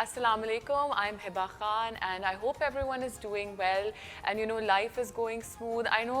Assalamu alaikum, I'm Hiba Khan and I hope everyone is doing well and you know life is going smooth. I know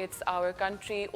it's our country,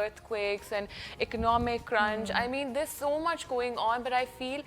earthquakes and economic crunch, I mean there's so much going on, but I feel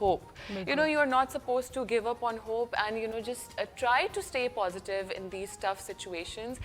hope. You know you're not supposed to give up on hope and you know just try to stay positive in these tough situations.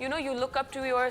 you know you look up to your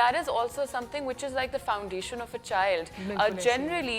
that is also something which is like the foundation of a child. Generally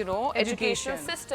you know educational system.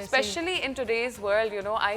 Especially in today's world, you know, I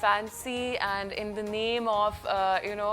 fancy and in the name of, you know,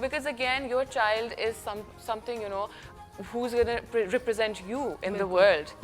because again your child is something, you know, who's going to represent you in the world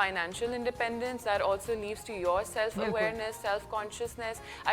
financial independence, that also leads to your self awareness, self consciousness. I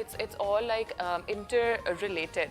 it's all like interrelated.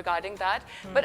regarding that. But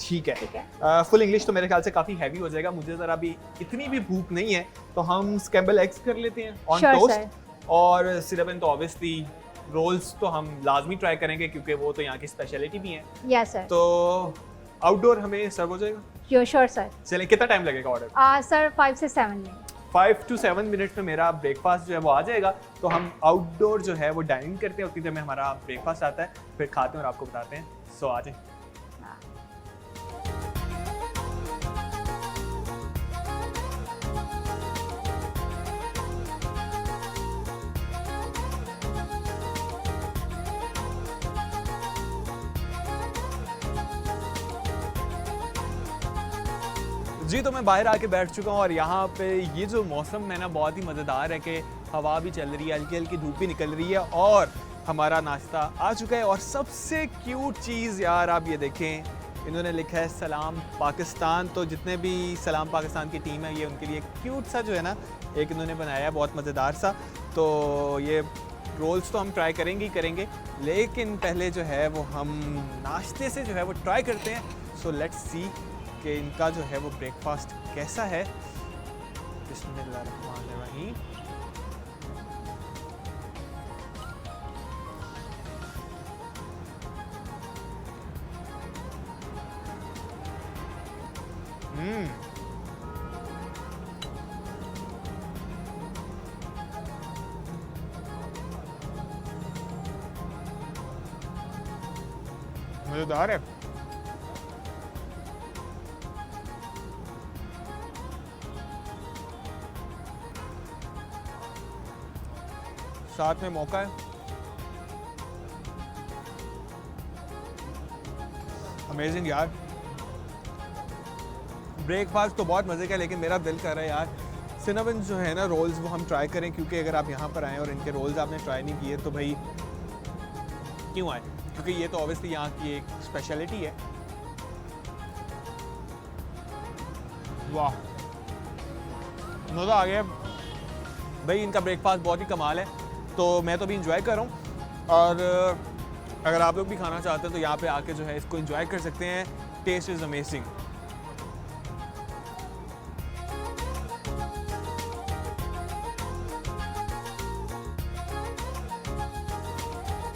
ٹھیک ہے فل English تو میرے خیال سے کافی heavy ہو جائے گا, مجھے ذرا بھی اتنی بھی بھوک نہیں ہے, تو ہم اسکریمبل ایگز کر لیتے ہیں آن ٹوسٹ, اور سینابن تو آبویسلی رولز تو ہم لازمی ٹرائی کریں گے کیونکہ وہ تو یہاں کی اسپیشلٹی بھی ہیں. یس سر. تو آؤٹ ڈور ہمیں سرو ہو جائے گا؟ شیور سر. چلیں کتنا ٹائم لگے گا آرڈر؟ سر 5 سے 7 منٹ. 5 to 7 منٹ میں میرا بریک فاسٹ جو ہے وہ آ جائے گا. تو ہم آؤٹ ڈور جو ہے وہ ڈائننگ کرتے ہیں, اتنی دیر میں ہمارا بریک فاسٹ آتا ہے, پھر کھاتے ہیں اور آپ کو بتاتے ہیں. سو آ جائیں. جی تو میں باہر آ کے بیٹھ چکا ہوں, اور یہاں پہ یہ جو موسم ہے نا بہت ہی مزیدار ہے کہ ہوا بھی چل رہی ہے, ہلکی ہلکی دھوپ بھی نکل رہی ہے, اور ہمارا ناشتہ آ چکا ہے. اور سب سے کیوٹ چیز یار آپ یہ دیکھیں, انہوں نے لکھا ہے سلام پاکستان. تو جتنے بھی سلام پاکستان کی ٹیم ہے, یہ ان کے لیے کیوٹ سا جو ہے نا ایک انہوں نے بنایا ہے بہت مزیدار سا. تو یہ رولز تو ہم ٹرائی کریں گے, لیکن پہلے جو ہے وہ ہم ناشتے سے جو ہے وہ ٹرائی کرتے ہیں. سو لیٹس سی کہ ان کا جو ہے وہ بریک فاسٹ کیسا ہے. بسم اللہ الرحمن الرحیم. مزیدار ہے. ساتھ میں موقع ہے, امیزنگ یار. بریک فاسٹ تو بہت مزے کا ہے, لیکن میرا دل کر رہا ہے یار سینابن جو ہے نا رولز وہ ہم ٹرائی کریں, کیونکہ اگر آپ یہاں پر آئیں اور ان کے رولز آپ نے ٹرائی نہیں کیے تو بھائی کیوں آئے, کیونکہ یہ تو اوبیسلی یہاں کی ایک اسپیشلٹی ہے. واہ مزہ آ گیا بھائی, ان کا بریک فاسٹ بہت ہی کمال ہے. تو میں تو بھی انجوائے کر رہا ہوں, اور اگر آپ لوگ بھی کھانا چاہتے ہیں تو یہاں پہ آ کے جو ہے اس کو انجوائے کر سکتے ہیں. Test is amazing.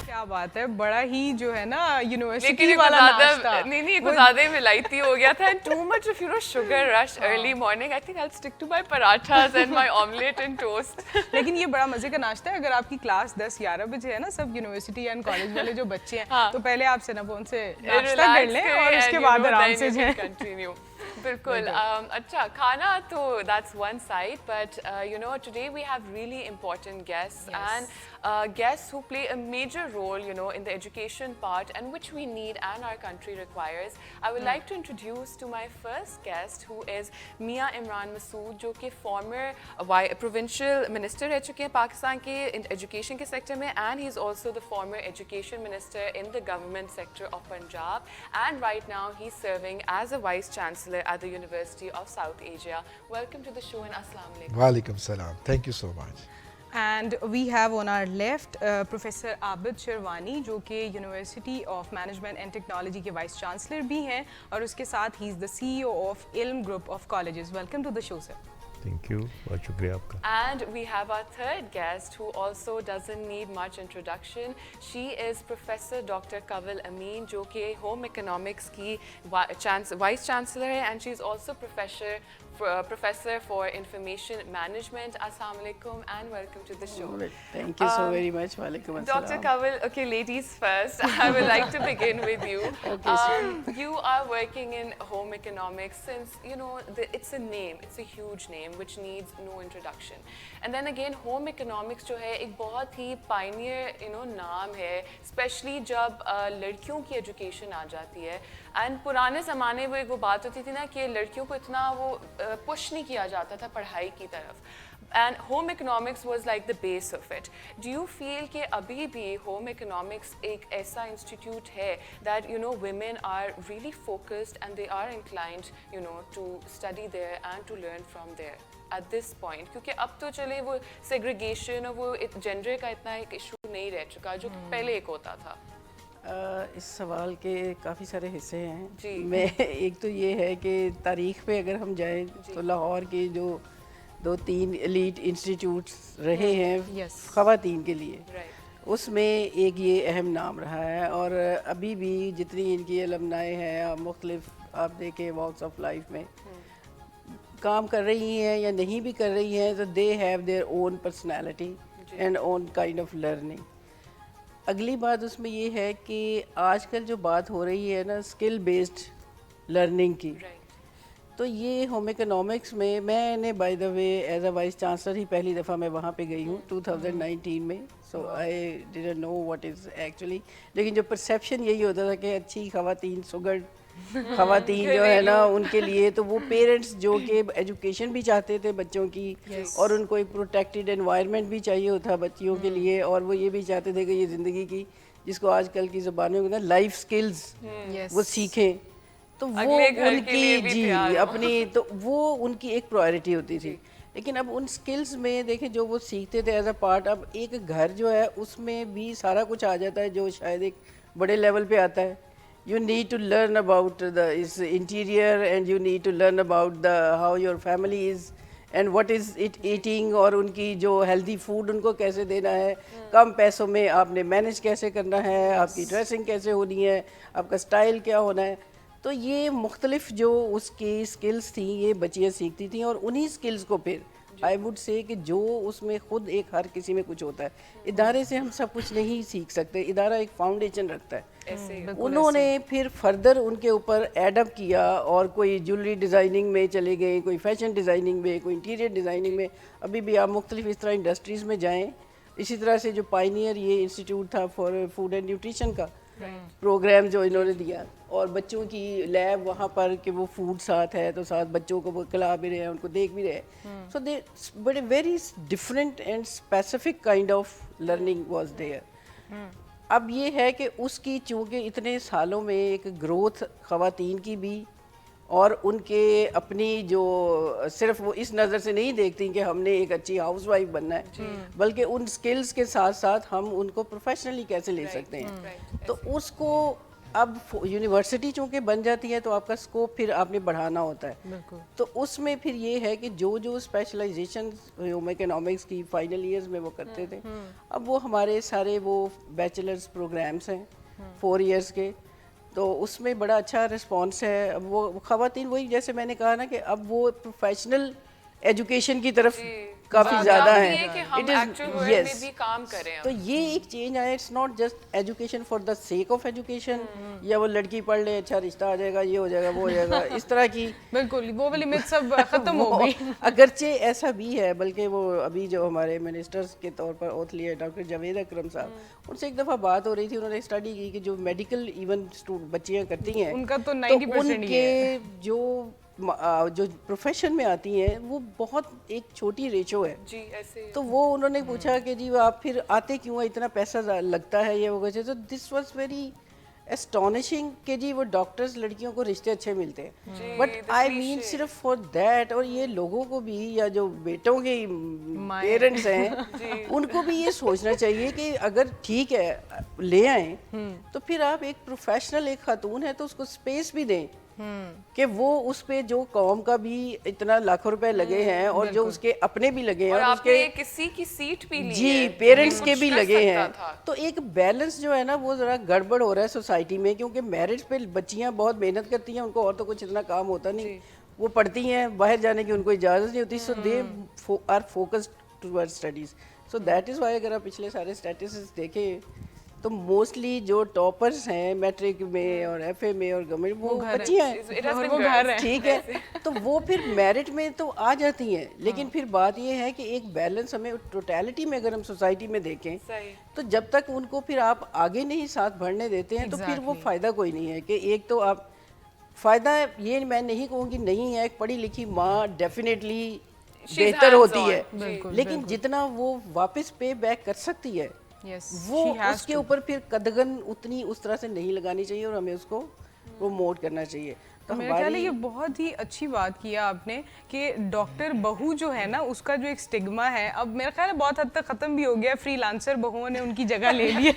کیا بات ہے, بڑا ہی جو ہے نا یونیورسٹی لیکن والا ناشتہ. نہیں کچھ زیادہ ملائتی ہو گیا تھا, too much of sugar rush early morning. I think I will stick to my parathas and my omelette and toast. لیکن یہ بڑا مزے کا ناشتہ ہے. اگر آپ کی کلاس 10-11 بجے ہے نا, سب یونیورسٹی اینڈ کالج والے جو بچے ہیں, تو پہلے آپ سینابون سے ناشتہ کر لیں اور اس کے بعد آرام سے جائیں. کنٹینیو. بالکل. اچھا کھانا تو that's one side, but you know today we have really important guests, and guests who play a major role, you know, in the education part, and which we need and our country requires. I would like to introduce to my first guest, who is Mia Imran Masood, jo ki former provincial minister reh chuke hain Pakistan ke education ke sector mein, and he is also the former education minister in the government sector of Punjab, and right now he's serving as a vice chancellor at the University of South Asia. Welcome to the show and assalamu alaikum. Walaikum salam. Thank you so much. And we have on our left professor Abid Sherwani, جو کہ university of management and technology کے vice chancellor بھی ہیں, اور اس کے ساتھ ہی is the CEO of Ilm group of colleges. Welcome to the show sir. Thank you. بہت شکریہ آپ کا. And we have our third guest who also doesn't need much introduction. She is Professor Dr. Kawal Amin, جو کہ Home Economics کی Vice Chancellor ہے, and she is also Professor for Information Management. Assalamu alaikum and welcome to the show. Thank you so very much. Walaikum assalam. Dr. Kawal, okay, ladies first. I would like to begin with you. Okay, sure. You are working in home economics since, you know, it's a name, it's a huge name which needs no introduction. And then again, home economics جو ہے ایک بہت ہی pioneer, you know, نام ہے, especially جب لڑکیوں کی education آ جاتی ہے. اینڈ پرانے زمانے میں وہ بات ہوتی تھی نا کہ لڑکیوں کو اتنا وہ پش نہیں کیا جاتا تھا پڑھائی کی طرف, and home economics was like the base of it. Do you feel کہ ابھی بھی ہوم اکنامکس ایک ایسا انسٹیٹیوٹ ہے that you know women are really focused and they are inclined you know to study there and to learn from there at this point, کیونکہ اب تو چلے وہ سیگریگیشن اور وہ جینڈر کا اتنا ایک ایشو نہیں رہ چکا جو پہلے ایک ہوتا تھا. اس سوال کے کافی سارے حصے ہیں جی۔ میں ایک تو یہ ہے کہ تاریخ پہ اگر ہم جائیں تو لاہور کے جو 2-3 ایلیٹ انسٹیٹیوٹس رہے ہیں خواتین کے لیے، اس میں ایک یہ اہم نام رہا ہے، اور ابھی بھی جتنی ان کی المنائے ہیں مختلف آپ دیکھیں واکس آف لائف میں کام کر رہی ہیں یا نہیں بھی کر رہی ہیں، تو they have their own personality and own kind of learning. اگلی بات اس میں یہ ہے کہ آج کل جو بات ہو رہی ہے نا اسکل بیسڈ لرننگ کی، تو یہ ہوم اکنامکس میں نے by the way as a vice chancellor ہی پہلی دفعہ میں وہاں پہ گئی ہوں 2019 میں، so I didn't know what is actually, لیکن جو پرسیپشن یہی ہوتا تھا کہ اچھی خواتین سگڑ خواتین جو ہے نا ان کے لیے، تو وہ پیرنٹس جو کہ ایجوکیشن بھی چاہتے تھے بچوں کی، اور ان کو ایک پروٹیکٹیڈ انوائرمنٹ بھی چاہیے ہوتا بچیوں کے لیے، اور وہ یہ بھی چاہتے تھے کہ یہ زندگی کی جس کو آج کل کی زبانوں میں لائف سکلز وہ سیکھیں، تو وہ ان کی جی اپنی تو وہ ان کی ایک پرائرٹی ہوتی تھی۔ لیکن اب ان سکلز میں دیکھیں جو وہ سیکھتے تھے ایز اے پارٹ، اب ایک گھر جو ہے اس میں بھی سارا کچھ آ جاتا ہے جو شاید ایک بڑے لیول پہ آتا ہے۔ You need to learn about the interior, and you need to learn about how your family is and what is it eating، اور ان کی جو ہیلدی فوڈ ان کو کیسے دینا ہے، کم پیسوں میں آپ نے مینیج کیسے کرنا ہے، آپ کی ڈریسنگ کیسے ہونی ہے، آپ کا سٹائل کیا ہونا ہے۔ تو یہ مختلف جو اس کی سکلز تھیں یہ بچیاں سیکھتی تھیں، اور انہی سکلز کو پھر آئی وڈ سے کہ جو اس میں خود ایک ہر کسی میں کچھ ہوتا ہے، ادارے سے ہم سب کچھ نہیں سیکھ سکتے، ادارہ ایک فاؤنڈیشن رکھتا ہے، انہوں نے پھر فردر ان کے اوپر ایڈ اپ کیا، اور کوئی جیولری ڈیزائننگ میں چلے گئے، کوئی فیشن ڈیزائننگ میں، کوئی انٹیریئر ڈیزائننگ میں، ابھی بھی آپ مختلف اس طرح انڈسٹریز میں جائیں۔ اسی طرح سے جو پائنیئر یہ انسٹیٹیوٹ تھا فار فوڈ اینڈ نیوٹریشن کا پروگرام جو انہوں نے دیا، اور بچوں کی لیب وہاں پر کہ وہ فوڈ ساتھ ہے، تو ساتھ بچوں کو وہ کھلا بھی رہے ہیں، ان کو دیکھ بھی رہے ہیں، so they but a very different and specific kind of learning was there. اب یہ ہے کہ اس کی چونکہ اتنے سالوں میں ایک گروتھ خواتین کی بھی، اور ان کے اپنی جو صرف وہ اس نظر سے نہیں دیکھتی کہ ہم نے ایک اچھی ہاؤس وائف بننا ہے، بلکہ ان سکلز کے ساتھ ساتھ ہم ان کو پروفیشنلی کیسے لے سکتے ہیں، تو اس کو اب یونیورسٹی چونکہ بن جاتی ہے تو آپ کا اسکوپ پھر آپ نے بڑھانا ہوتا ہے، تو اس میں پھر یہ ہے کہ جو اسپیشلائزیشن ہوم اکنامکس کی فائنل ایئرز میں وہ کرتے تھے، اب وہ ہمارے سارے وہ بیچلرز پروگرامس ہیں 4 ایئرس کے، تو اس میں بڑا اچھا رسپانس ہے۔ اب وہ خواتین وہی جیسے میں نے کہا نا کہ اب وہ پروفیشنل ایجوکیشن کی طرف کافی زیادہ ہیں، تو یہ ایک چینج آیا، it's not just education for the sake of education, یا وہ لڑکی پڑھ لے اچھا رشتہ آ جائے گا، یہ ہو جائے گا، وہ ہو جائے گا، اس طرح کی بالکل وہ والی میتھ سب ختم ہو گئی۔ اگرچہ ایسا بھی ہے، بلکہ وہ ابھی جو ہمارے منسٹرز کے طور پر اوتھ لیے ڈاکٹر جاوید اکرم صاحب، ان سے ایک دفعہ بات ہو رہی تھی، انہوں نے اسٹڈی کی کہ جو میڈیکل ایون بچیاں کرتی ہیں ان کا تو ان کے جو پروفیشن میں آتی ہیں وہ بہت ایک چھوٹی ریشو ہے، تو وہ انہوں نے پوچھا کہ جی آپ پھر آتے کیوں ہیں، اتنا پیسہ لگتا ہے یہ وہ، تو دس واز ویری اسٹانشنگ کہ جی وہ ڈاکٹرز لڑکیوں کو رشتے اچھے ملتے ہیں، بٹ آئی مین صرف فار دیٹ، اور یہ لوگوں کو بھی یا جو بیٹوں کے پیرنٹس ہیں ان کو بھی یہ سوچنا چاہیے کہ اگر ٹھیک ہے لے آئیں تو پھر آپ ایک پروفیشنل ایک خاتون ہے تو اس کو اسپیس بھی دیں کہ وہ اس پہ جو قوم کا بھی اتنا لاکھوں روپے لگے ہیں اور جو اس کے اپنے بھی لگے ہیں اور اس کے کسی کی سیٹ بھی لی جی پیرنٹس کے بھی لگے ہیں، تو ایک بیلنس جو ہے نا وہ ذرا گڑبڑ ہو رہا ہے سوسائٹی میں، کیونکہ میرج پہ بچیاں بہت محنت کرتی ہیں، ان کو اور تو کچھ اتنا کام ہوتا نہیں، وہ پڑھتی ہیں، باہر جانے کی ان کو اجازت نہیں ہوتی، so they are focused toward studies, so that is why اگر آپ پچھلے سارے اسٹیٹسز دیکھیں تو موسٹلی جو ٹاپرز ہیں میٹرک میں اور ایف اے میں اور گورنمنٹ وہ بچیاں ہیں، ٹھیک ہے، تو وہ پھر میرٹ میں تو آ جاتی ہیں، لیکن پھر بات یہ ہے کہ ایک بیلنس ہمیں ٹوٹیلٹی میں اگر ہم سوسائٹی میں دیکھیں تو جب تک ان کو پھر آپ آگے نہیں ساتھ بڑھنے دیتے ہیں تو پھر وہ فائدہ کوئی نہیں ہے، کہ ایک تو آپ فائدہ یہ میں نہیں کہوں گی نہیں ہے، ایک پڑھی لکھی ماں ڈیفینیٹلی بہتر ہوتی ہے، لیکن جتنا وہ واپس پے بیک کر سکتی ہے وہ اس کے اوپر پھر قدغن اتنی اس طرح سے نہیں لگانی چاہیے اور ہمیں اس کو پروموٹ کرنا چاہیے۔ میرا خیال ہے یہ بہت ہی اچھی بات کیا آپ نے کہ ڈاکٹر بہو جو ہے نا اس کا جو ایک اسٹگما ہے اب میرا خیال ہے بہت حد تک ختم بھی ہو گیا, فری لانسر بہوؤں نے ان کی جگہ لے لی ہے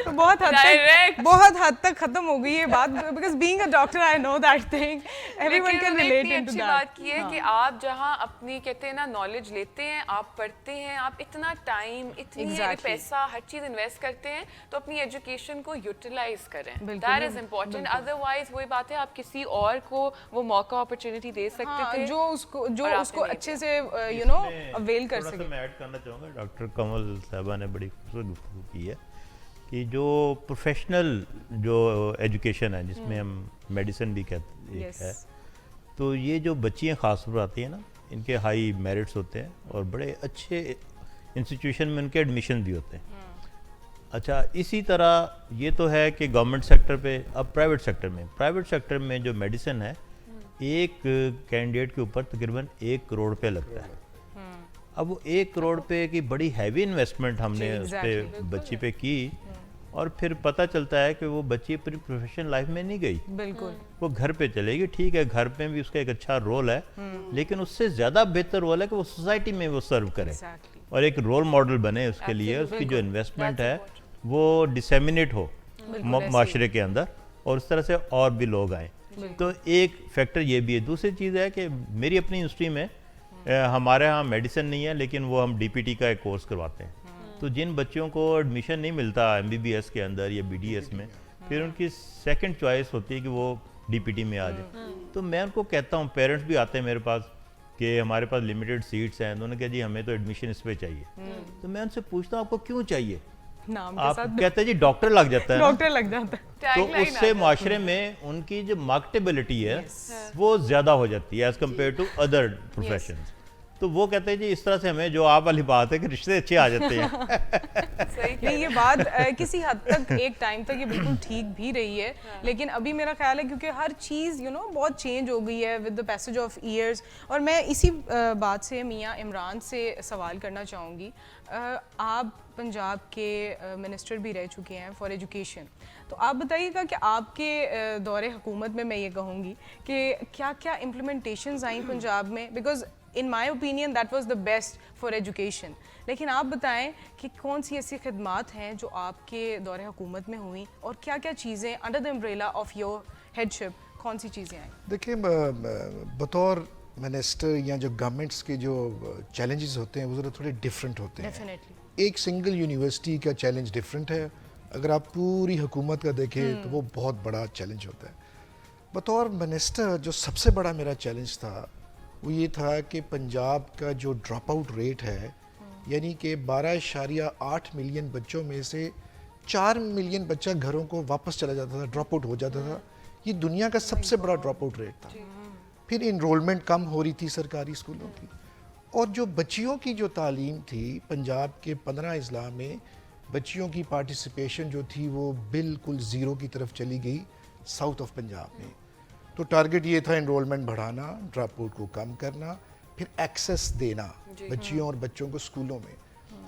تو بہت حد تک ختم ہو گئی یہ بات, because being a doctor I know that thing every one can relate into that. بات کی ہے کہ آپ جہاں اپنی کہتے ہیں نا نالج لیتے ہیں, آپ پڑھتے ہیں, آپ اتنا ٹائم اتنی پیسہ ہر چیز انویسٹ کرتے ہیں تو اپنی ایجوکیشن کو یوٹیلائز کریں, دیٹ از امپورٹنٹ. ادروائز وہی بات ہے آپ کسی اور کو وہ موقع اپرچونٹی دے سکتے تھے جو اس کو اچھے سے یو نو اویل کر سکے. میں ایڈ کرنا چاہوں گا, ڈاکٹر کنول صاحبہ نے بڑی خوبصورت گفتگو کی ہے کہ جو پروفیشنل جو ایجوکیشن ہے جس میں ہم میڈیسن بھی کہتے ہیں, تو یہ جو بچیاں خاص طور پر آتی ہیں نا ان کے ہائی میرٹس ہوتے ہیں اور بڑے اچھے انسٹیٹیوشن میں ان کے ایڈمیشن بھی ہوتے ہیں. اچھا اسی طرح یہ تو ہے کہ گورنمنٹ سیکٹر پہ, اب پرائیویٹ سیکٹر میں جو میڈیسن ہے ایک کینڈیڈیٹ کے اوپر تقریباً 1 کروڑ روپے لگتا ہے. اب وہ 1 کروڑ روپے کی بڑی ہیوی انویسٹمنٹ ہم نے اس پہ بچی پہ کی اور پھر پتہ چلتا ہے کہ وہ بچی اپنی پروفیشنل لائف میں نہیں گئی, بالکل وہ گھر پہ چلے گی. ٹھیک ہے گھر پہ بھی اس کا ایک اچھا رول ہے, لیکن اس سے زیادہ بہتر رول ہے کہ وہ سوسائٹی میں وہ سرو کرے اور ایک رول ماڈل بنے اس کے لیے. اس کی جو انویسٹمنٹ ہے وہ ڈسیمینیٹ ہو معاشرے کے اندر اور اس طرح سے اور بھی لوگ آئیں. تو ایک فیکٹر یہ بھی ہے. دوسری چیز ہے کہ میری اپنی یونیورسٹی میں ہمارے ہاں میڈیسن نہیں ہے لیکن وہ ہم ڈی پی ٹی کا ایک کورس کرواتے ہیں. تو جن بچوں کو ایڈمیشن نہیں ملتا ایم بی بی ایس کے اندر یا بی ڈی ایس میں, پھر ان کی سیکنڈ چوائس ہوتی ہے کہ وہ ڈی پی ٹی میں آ جائیں. تو میں ان کو کہتا ہوں, پیرنٹس بھی آتے ہیں میرے پاس کہ ہمارے پاس لمیٹڈ سیٹس ہیں, انہوں نے کہا جی ہمیں تو ایڈمیشن اس پہ چاہیے. تو میں ان سے پوچھتا ہوں آپ کو کیوں چاہیے؟ آپ کہتے ہیں جی ڈاکٹر لگ جاتا ہے, تو اس سے معاشرے میں ان کی جو مارکیٹیبلٹی ہے وہ زیادہ ہو جاتی ہے as compare to other professions. تو وہ کہتے ہیں جی اس طرح سے ہمیں جو آپ والی بات ہے کہ رشتے اچھے آ جاتے ہیں. نہیں یہ بات کسی حد تک ایک ٹائم تک یہ بالکل ٹھیک بھی رہی ہے, لیکن ابھی میرا خیال ہے کیونکہ ہر چیز یو نو بہت چینج ہو گئی ہے with the passage of years. اور میں اسی بات سے میاں عمران سے سوال کرنا چاہوں گی. آپ پنجاب کے منسٹر بھی رہ چکے ہیں فار ایجوکیشن, تو آپ بتائیے گا کہ آپ کے دور حکومت میں یہ کہوں گی کہ کیا کیا امپلیمنٹیشنز آئیں پنجاب میں, because in my opinion that was the best for education. لیکن آپ بتائیں کہ کون سی ایسی خدمات ہیں جو آپ کے دور حکومت میں ہوئیں اور کیا کیا چیزیں under the umbrella of your headship کون سی چیزیں آئیں؟ دیکھیں بطور منسٹر یا جو گورنمنٹس کے جو چیلنجز ہوتے ہیں وہ ذرا تھوڑے ڈفرینٹ ہوتے ہیں. ایک سنگل یونیورسٹی کا چیلنج ڈفرینٹ ہے, اگر آپ پوری حکومت کا دیکھیں تو وہ بہت بڑا چیلنج ہوتا ہے. بطور منسٹر جو سب سے بڑا میرا چیلنج تھا وہ یہ تھا کہ پنجاب کا جو ڈراپ آؤٹ ریٹ ہے, یعنی کہ 12.8 ملین بچوں میں سے 4 ملین بچہ گھروں کو واپس چلا جاتا تھا, ڈراپ آؤٹ ہو جاتا تھا. یہ دنیا کا سب سے بڑا ڈراپ آؤٹ ریٹ تھا. پھر انرولمنٹ کم ہو رہی تھی سرکاری اسکولوں کی, اور جو بچیوں کی جو تعلیم تھی پنجاب کے 15 اضلاع میں بچیوں کی پارٹیسپیشن جو تھی وہ بالکل زیرو کی طرف چلی گئی ساؤتھ آف پنجاب میں. تو ٹارگٹ یہ تھا انرولمنٹ بڑھانا, ڈراپ آؤٹ کو کم کرنا, پھر ایکسیس دینا بچیوں اور بچوں کو اسکولوں میں.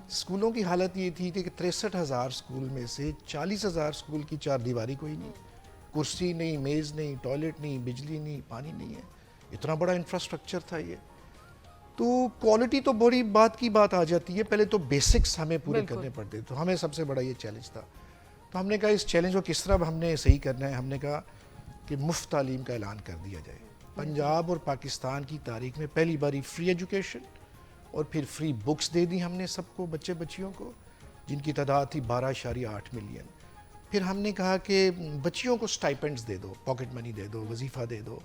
اسکولوں کی حالت یہ تھی کہ 63,000 اسکول میں سے 40,000 اسکول کی چار دیواری کوئی نہیں, کرسی نہیں, میز نہیں, ٹوائلٹ نہیں, بجلی نہیں, پانی نہیں ہے. اتنا بڑا انفراسٹرکچر تھا یہ. تو کوالٹی تو بڑی بات کی بات آ جاتی ہے, پہلے تو بیسکس ہمیں پورے کرنے پڑتے, تو ہمیں سب سے بڑا یہ چیلنج تھا. تو ہم نے کہا اس چیلنج کو کس طرح ہم نے صحیح کرنا ہے. ہم نے کہا کہ مفت تعلیم کا اعلان کر دیا جائے. پنجاب اور پاکستان کی تاریخ میں پہلی باری فری ایجوکیشن اور پھر فری بکس دے دی ہم نے سب کو, بچے بچیوں کو, جن کی تعداد تھی 12.8 ملین. پھر ہم نے کہا کہ بچیوں کو سٹائپنڈز دے دو, پاکٹ منی دے دو, وظیفہ دے دو.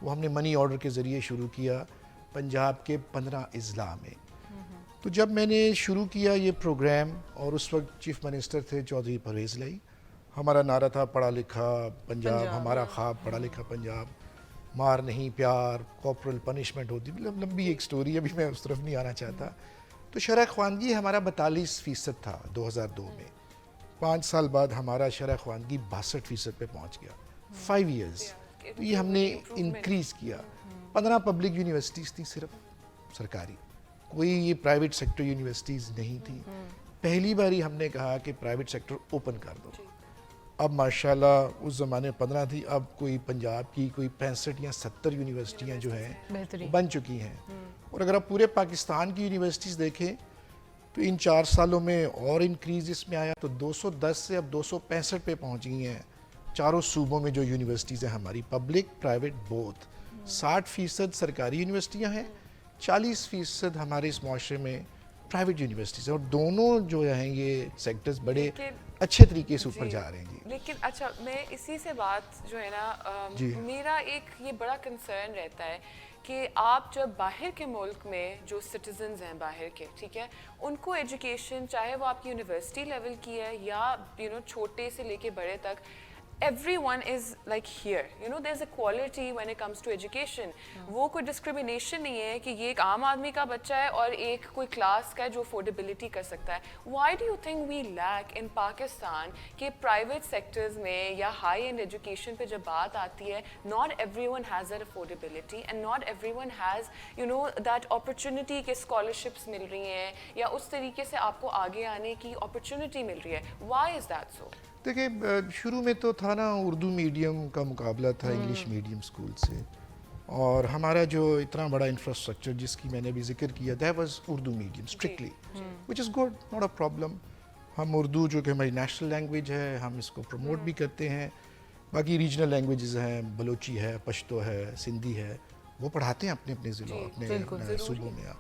وہ ہم نے منی آرڈر کے ذریعے شروع کیا پنجاب کے 15 اضلاع میں. تو جب میں نے شروع کیا یہ پروگرام, اور اس وقت چیف منسٹر تھے چودھری پرویز لائی, ہمارا نعرہ تھا پڑھا لکھا پنجاب, ہمارا خواب پڑھا لکھا پنجاب, مار نہیں پیار, کارپورل پنشمنٹ ہوتی, مطلب لمبی ایک سٹوری, ابھی میں اس طرف نہیں آنا چاہتا. تو شرح خواندگی ہمارا 42% تھا 2002 میں. 5 سال بعد ہمارا شرح خواندگی 62% پہ پہنچ گیا. 5 ایئرز. تو یہ ہم نے انکریز کیا. 15 پبلک یونیورسٹیز تھیں صرف سرکاری, کوئی یہ پرائیویٹ سیکٹر یونیورسٹیز نہیں تھی. پہلی باری ہم نے کہا کہ پرائیویٹ سیکٹر اوپن کر دو. اب ماشاءاللہ اس زمانے میں 15 تھی, اب کوئی پنجاب کی کوئی 65 یا 70 یونیورسٹیاں جو ہیں بن چکی ہیں. اور اگر آپ پورے پاکستان کی یونیورسٹیز دیکھیں تو ان 4 سالوں میں اور انکریز اس میں آیا, تو 210 سے اب 265 پہ پہنچ گئی ہیں چاروں صوبوں میں جو یونیورسٹیز ہیں ہماری, پبلک پرائیویٹ بوتھ. 60% سرکاری یونیورسٹیاں ہیں, 40% ہمارے اس معاشرے میں پرائیویٹ یونیورسٹیز ہیں, اور دونوں جو ہیں یہ سیکٹرز بڑے اچھے طریقے سے اوپر جا رہے ہیں. جی لیکن اچھا, میں اسی سے بات جو ہے نا, میرا ایک یہ بڑا کنسرن رہتا ہے کہ آپ جب باہر کے ملک میں جو سٹیزنز ہیں باہر کے, ٹھیک ہے, ان کو ایجوکیشن چاہے وہ آپ کی یونیورسٹی لیول کی ہے یا چھوٹے سے لے کے بڑے تک, everyone is like here, there's equality when it comes to education. وہ کوئی ڈسکریمنیشن نہیں ہے کہ یہ ایک عام آدمی کا بچہ ہے اور ایک کوئی کلاس کا ہے جو افورڈیبلٹی کر سکتا ہے. why do you think we lack in Pakistan کہ پرائیویٹ سیکٹرز میں یا ہائی اینڈ ایجوکیشن پہ جب بات آتی ہے, not everyone has that affordability and not everyone has that opportunity کہ اسکالرشپس مل رہی ہیں یا اس طریقے سے آپ کو آگے آنے کی اپرچونٹی مل رہی ہے. why is that so? دیکھیں, شروع میں تو تھا نا اردو میڈیم کا مقابلہ تھا انگلش میڈیم اسکول سے, اور ہمارا جو اتنا بڑا انفراسٹرکچر جس کی میں نے بھی ذکر کیا, that was Urdu medium strictly, which is good, not a problem. ہم اردو جو کہ ہماری نیشنل لینگویج ہے, ہم اس کو پروموٹ بھی کرتے ہیں. باقی ریجنل لینگویجز ہیں, بلوچی ہے, پشتو ہے, سندھی ہے, وہ پڑھاتے ہیں اپنے اپنے ضلعوں اپنے صوبوں میں.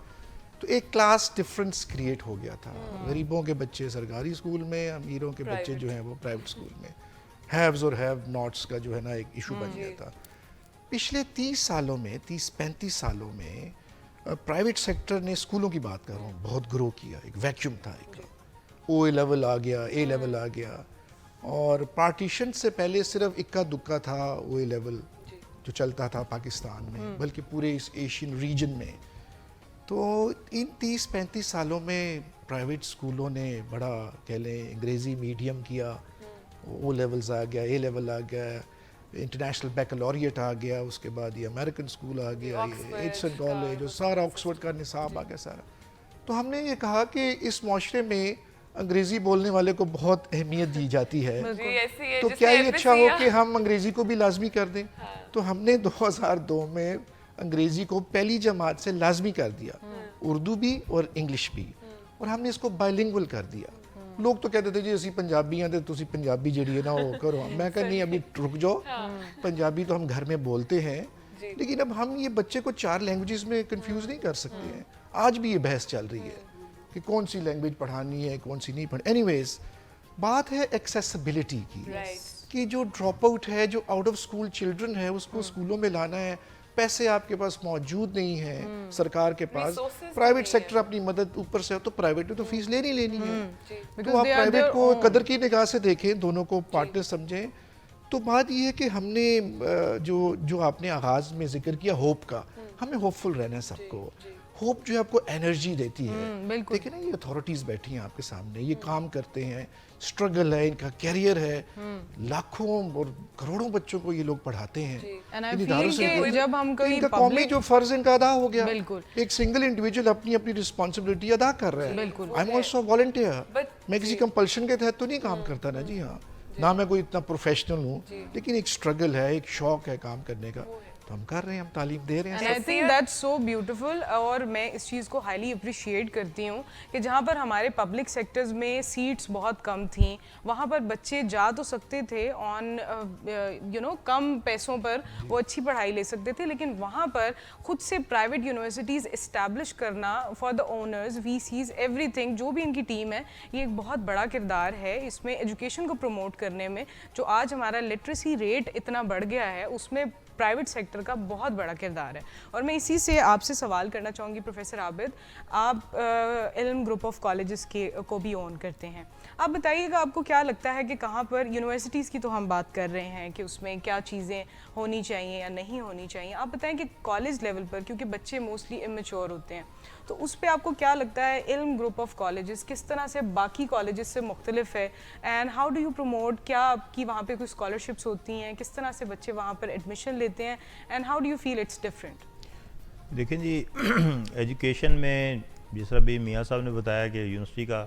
تو ایک کلاس ڈفرینس کریٹ ہو گیا تھا, غریبوں کے بچے سرکاری اسکول میں, امیروں کے بچے جو ہیں وہ پرائیویٹ اسکول میں. ہیوز اور ہیو ناٹس کا جو ہے نا ایک ایشو بن گیا تھا. پچھلے 30 سالوں میں 30-35 سالوں میں پرائیویٹ سیکٹر نے, اسکولوں کی بات کر رہا ہوں, بہت گرو کیا. ایک ویکیوم تھا, ایک او اے لیول آ گیا, اے لیول آ گیا, اور پارٹیشن سے پہلے صرف اکا دکا تھا او اے لیول جو چلتا تھا پاکستان میں, بلکہ پورے اس ایشین ریجن میں. تو ان 30-35 سالوں میں پرائیویٹ اسکولوں نے بڑا کہہ لیں انگریزی میڈیم کیا, او لیولز آ گیا, اے لیول آ گیا, انٹرنیشنل بیکلوریٹ آ گیا, اس کے بعد یہ امریکن اسکول آ گیا, یہ ایڈسن کالج, سارا آکسفورڈ کا نصاب آ گیا سارا. تو ہم نے یہ کہا کہ اس معاشرے میں انگریزی بولنے والے کو بہت اہمیت دی جاتی ہے, تو کیا یہ اچھا ہو کہ ہم انگریزی کو بھی لازمی کر دیں. تو ہم نے 2002 میں انگریزی کو پہلی جماعت سے لازمی کر دیا, اردو بھی اور انگلش بھی, اور ہم نے اس کو بائلنگول کر دیا. لوگ تو کہتے تھے جی اسی پنجابی ہیں تو تسی پنجابی جڑی ہے نا وہ کرو. میں کہا نہیں, ابھی رک جاؤ, پنجابی تو ہم گھر میں بولتے ہیں, لیکن اب ہم یہ بچے کو 4 لینگویجز میں کنفیوز نہیں کر سکتے ہیں. آج بھی یہ بحث چل رہی ہے کہ کون سی لینگویج پڑھانی ہے, کون سی نہیں پڑھانی. اینی ویز, بات ہے ایکسیسبلٹی کی, کہ جو ڈراپ آؤٹ ہے, جو آؤٹ آف اسکول چلڈرن ہے, اس کو اسکولوں میں لانا ہے. پیسے آپ کے پاس موجود نہیں ہیں سرکار کے پاس, پرائیویٹ سیکٹر اپنی مدد اوپر سے, تو پرائیویٹ نے تو فیس لینی ہے. تو آپ پرائیویٹ کو قدر کی نگاہ سے دیکھیں, دونوں کو پارٹنر سمجھیں. تو بات یہ ہے کہ ہم نے جو آپ نے آغاز میں ذکر کیا ہوپ کا, ہمیں ہوپ فل رہنا ہے سب کو. ہوپ جو ہے آپ کو انرجی دیتی ہے. دیکھیں نا, یہ اتھارٹیز بیٹھی ہیں آپ کے سامنے, یہ کام کرتے ہیں, اسٹرگل ہے, ان کا کیریئر ہے, لاکھوں اور کروڑوں بچوں کو یہ لوگ پڑھاتے ہیں. ان کا قومی جو فرض ان کا ادا ہو گیا, ایک سنگل انڈیویجول اپنی اپنی رسپانسبلٹی ادا کر رہا ہے. آئی ایم آلسو والنٹیئر, میں کسی کمپلشن کے تحت تو نہیں کام کرتا نا, جی ہاں, نہ میں کوئی اتنا پروفیشنل ہوں, لیکن ایک اسٹرگل ہے, ایک شوق ہے کام کرنے کا, ہم کر رہے ہیں, ہم تعلیم دے رہے ہیں. I think that's so beautiful, اور میں اس چیز کو ہائیلی اپریشیٹ کرتی ہوں کہ جہاں پر ہمارے پبلک سیکٹرز میں سیٹس بہت کم تھیں, وہاں پر بچے جا تو سکتے تھے آن کم پیسوں پر, وہ اچھی پڑھائی لے سکتے تھے, لیکن وہاں پر خود سے پرائیویٹ یونیورسٹیز اسٹیبلش کرنا for the owners, we sees every thing, جو بھی ان کی ٹیم ہے, یہ ایک بہت بڑا کردار ہے اس میں ایجوکیشن کو پروموٹ کرنے میں. جو آج ہمارا لٹریسی ریٹ اتنا بڑھ گیا ہے, اس میں پرائیویٹ سیکٹر کا بہت بڑا کردار ہے. اور میں اسی سے آپ سے سوال کرنا چاہوں گی پروفیسر عابد, آپ علم گروپ آف کالجز کو بھی اون کرتے ہیں, آپ بتائیے گا آپ کو کیا لگتا ہے کہ کہاں پر یونیورسٹیز کی تو ہم بات کر رہے ہیں کہ اس میں کیا چیزیں ہونی چاہیے یا نہیں ہونی چاہیے, آپ بتائیں کہ کالج لیول پر, کیونکہ بچے موسٹلی امیچور ہوتے ہیں, تو اس پہ آپ کو کیا لگتا ہے علم گروپ آف کالجز کس طرح سے باقی کالجز سے مختلف ہے, and how do you promote, کیا آپ کی وہاں پہ کوئی اسکالرشپس ہوتی ہیں, کس طرح سے بچے وہاں پر ایڈمیشن لیتے ہیں, and how do you feel it's different? دیکھیں جی, ایجوکیشن میں جس طرح بھی میاں صاحب نے بتایا کہ یونیورسٹی کا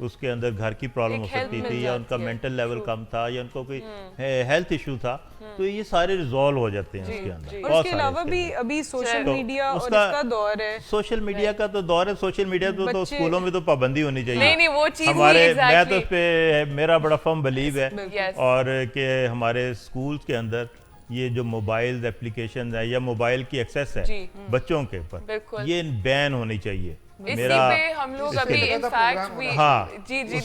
اس کے اندر گھر کی پرابلم ہو سکتی تھی یا ان کا مینٹل لیول کم تھا یا ان کو کوئی ہیلتھ ایشو تھا, تو یہ سارے ریزالو ہو جاتے ہیں اس کے اندر. اور اس کے علاوہ بھی ابھی سوشل میڈیا اور اس کا دور ہے. سوشل میڈیا کا تو دور ہے. سوشل میڈیا تو اسکولوں میں تو پابندی ہونی چاہیے. نہیں وہ چیز ہمارے, میں تو اس پہ میرا بڑا فرم بلیو ہے, اور کہ ہمارے اسکولس کے اندر یہ جو موبائل اپلیکیشن ہے یا موبائل کی ایکسیس ہے بچوں کے اوپر, یہ بین ہونی چاہیے. اسی پہ ہم لوگ ابھی انفیکٹ ہاں اس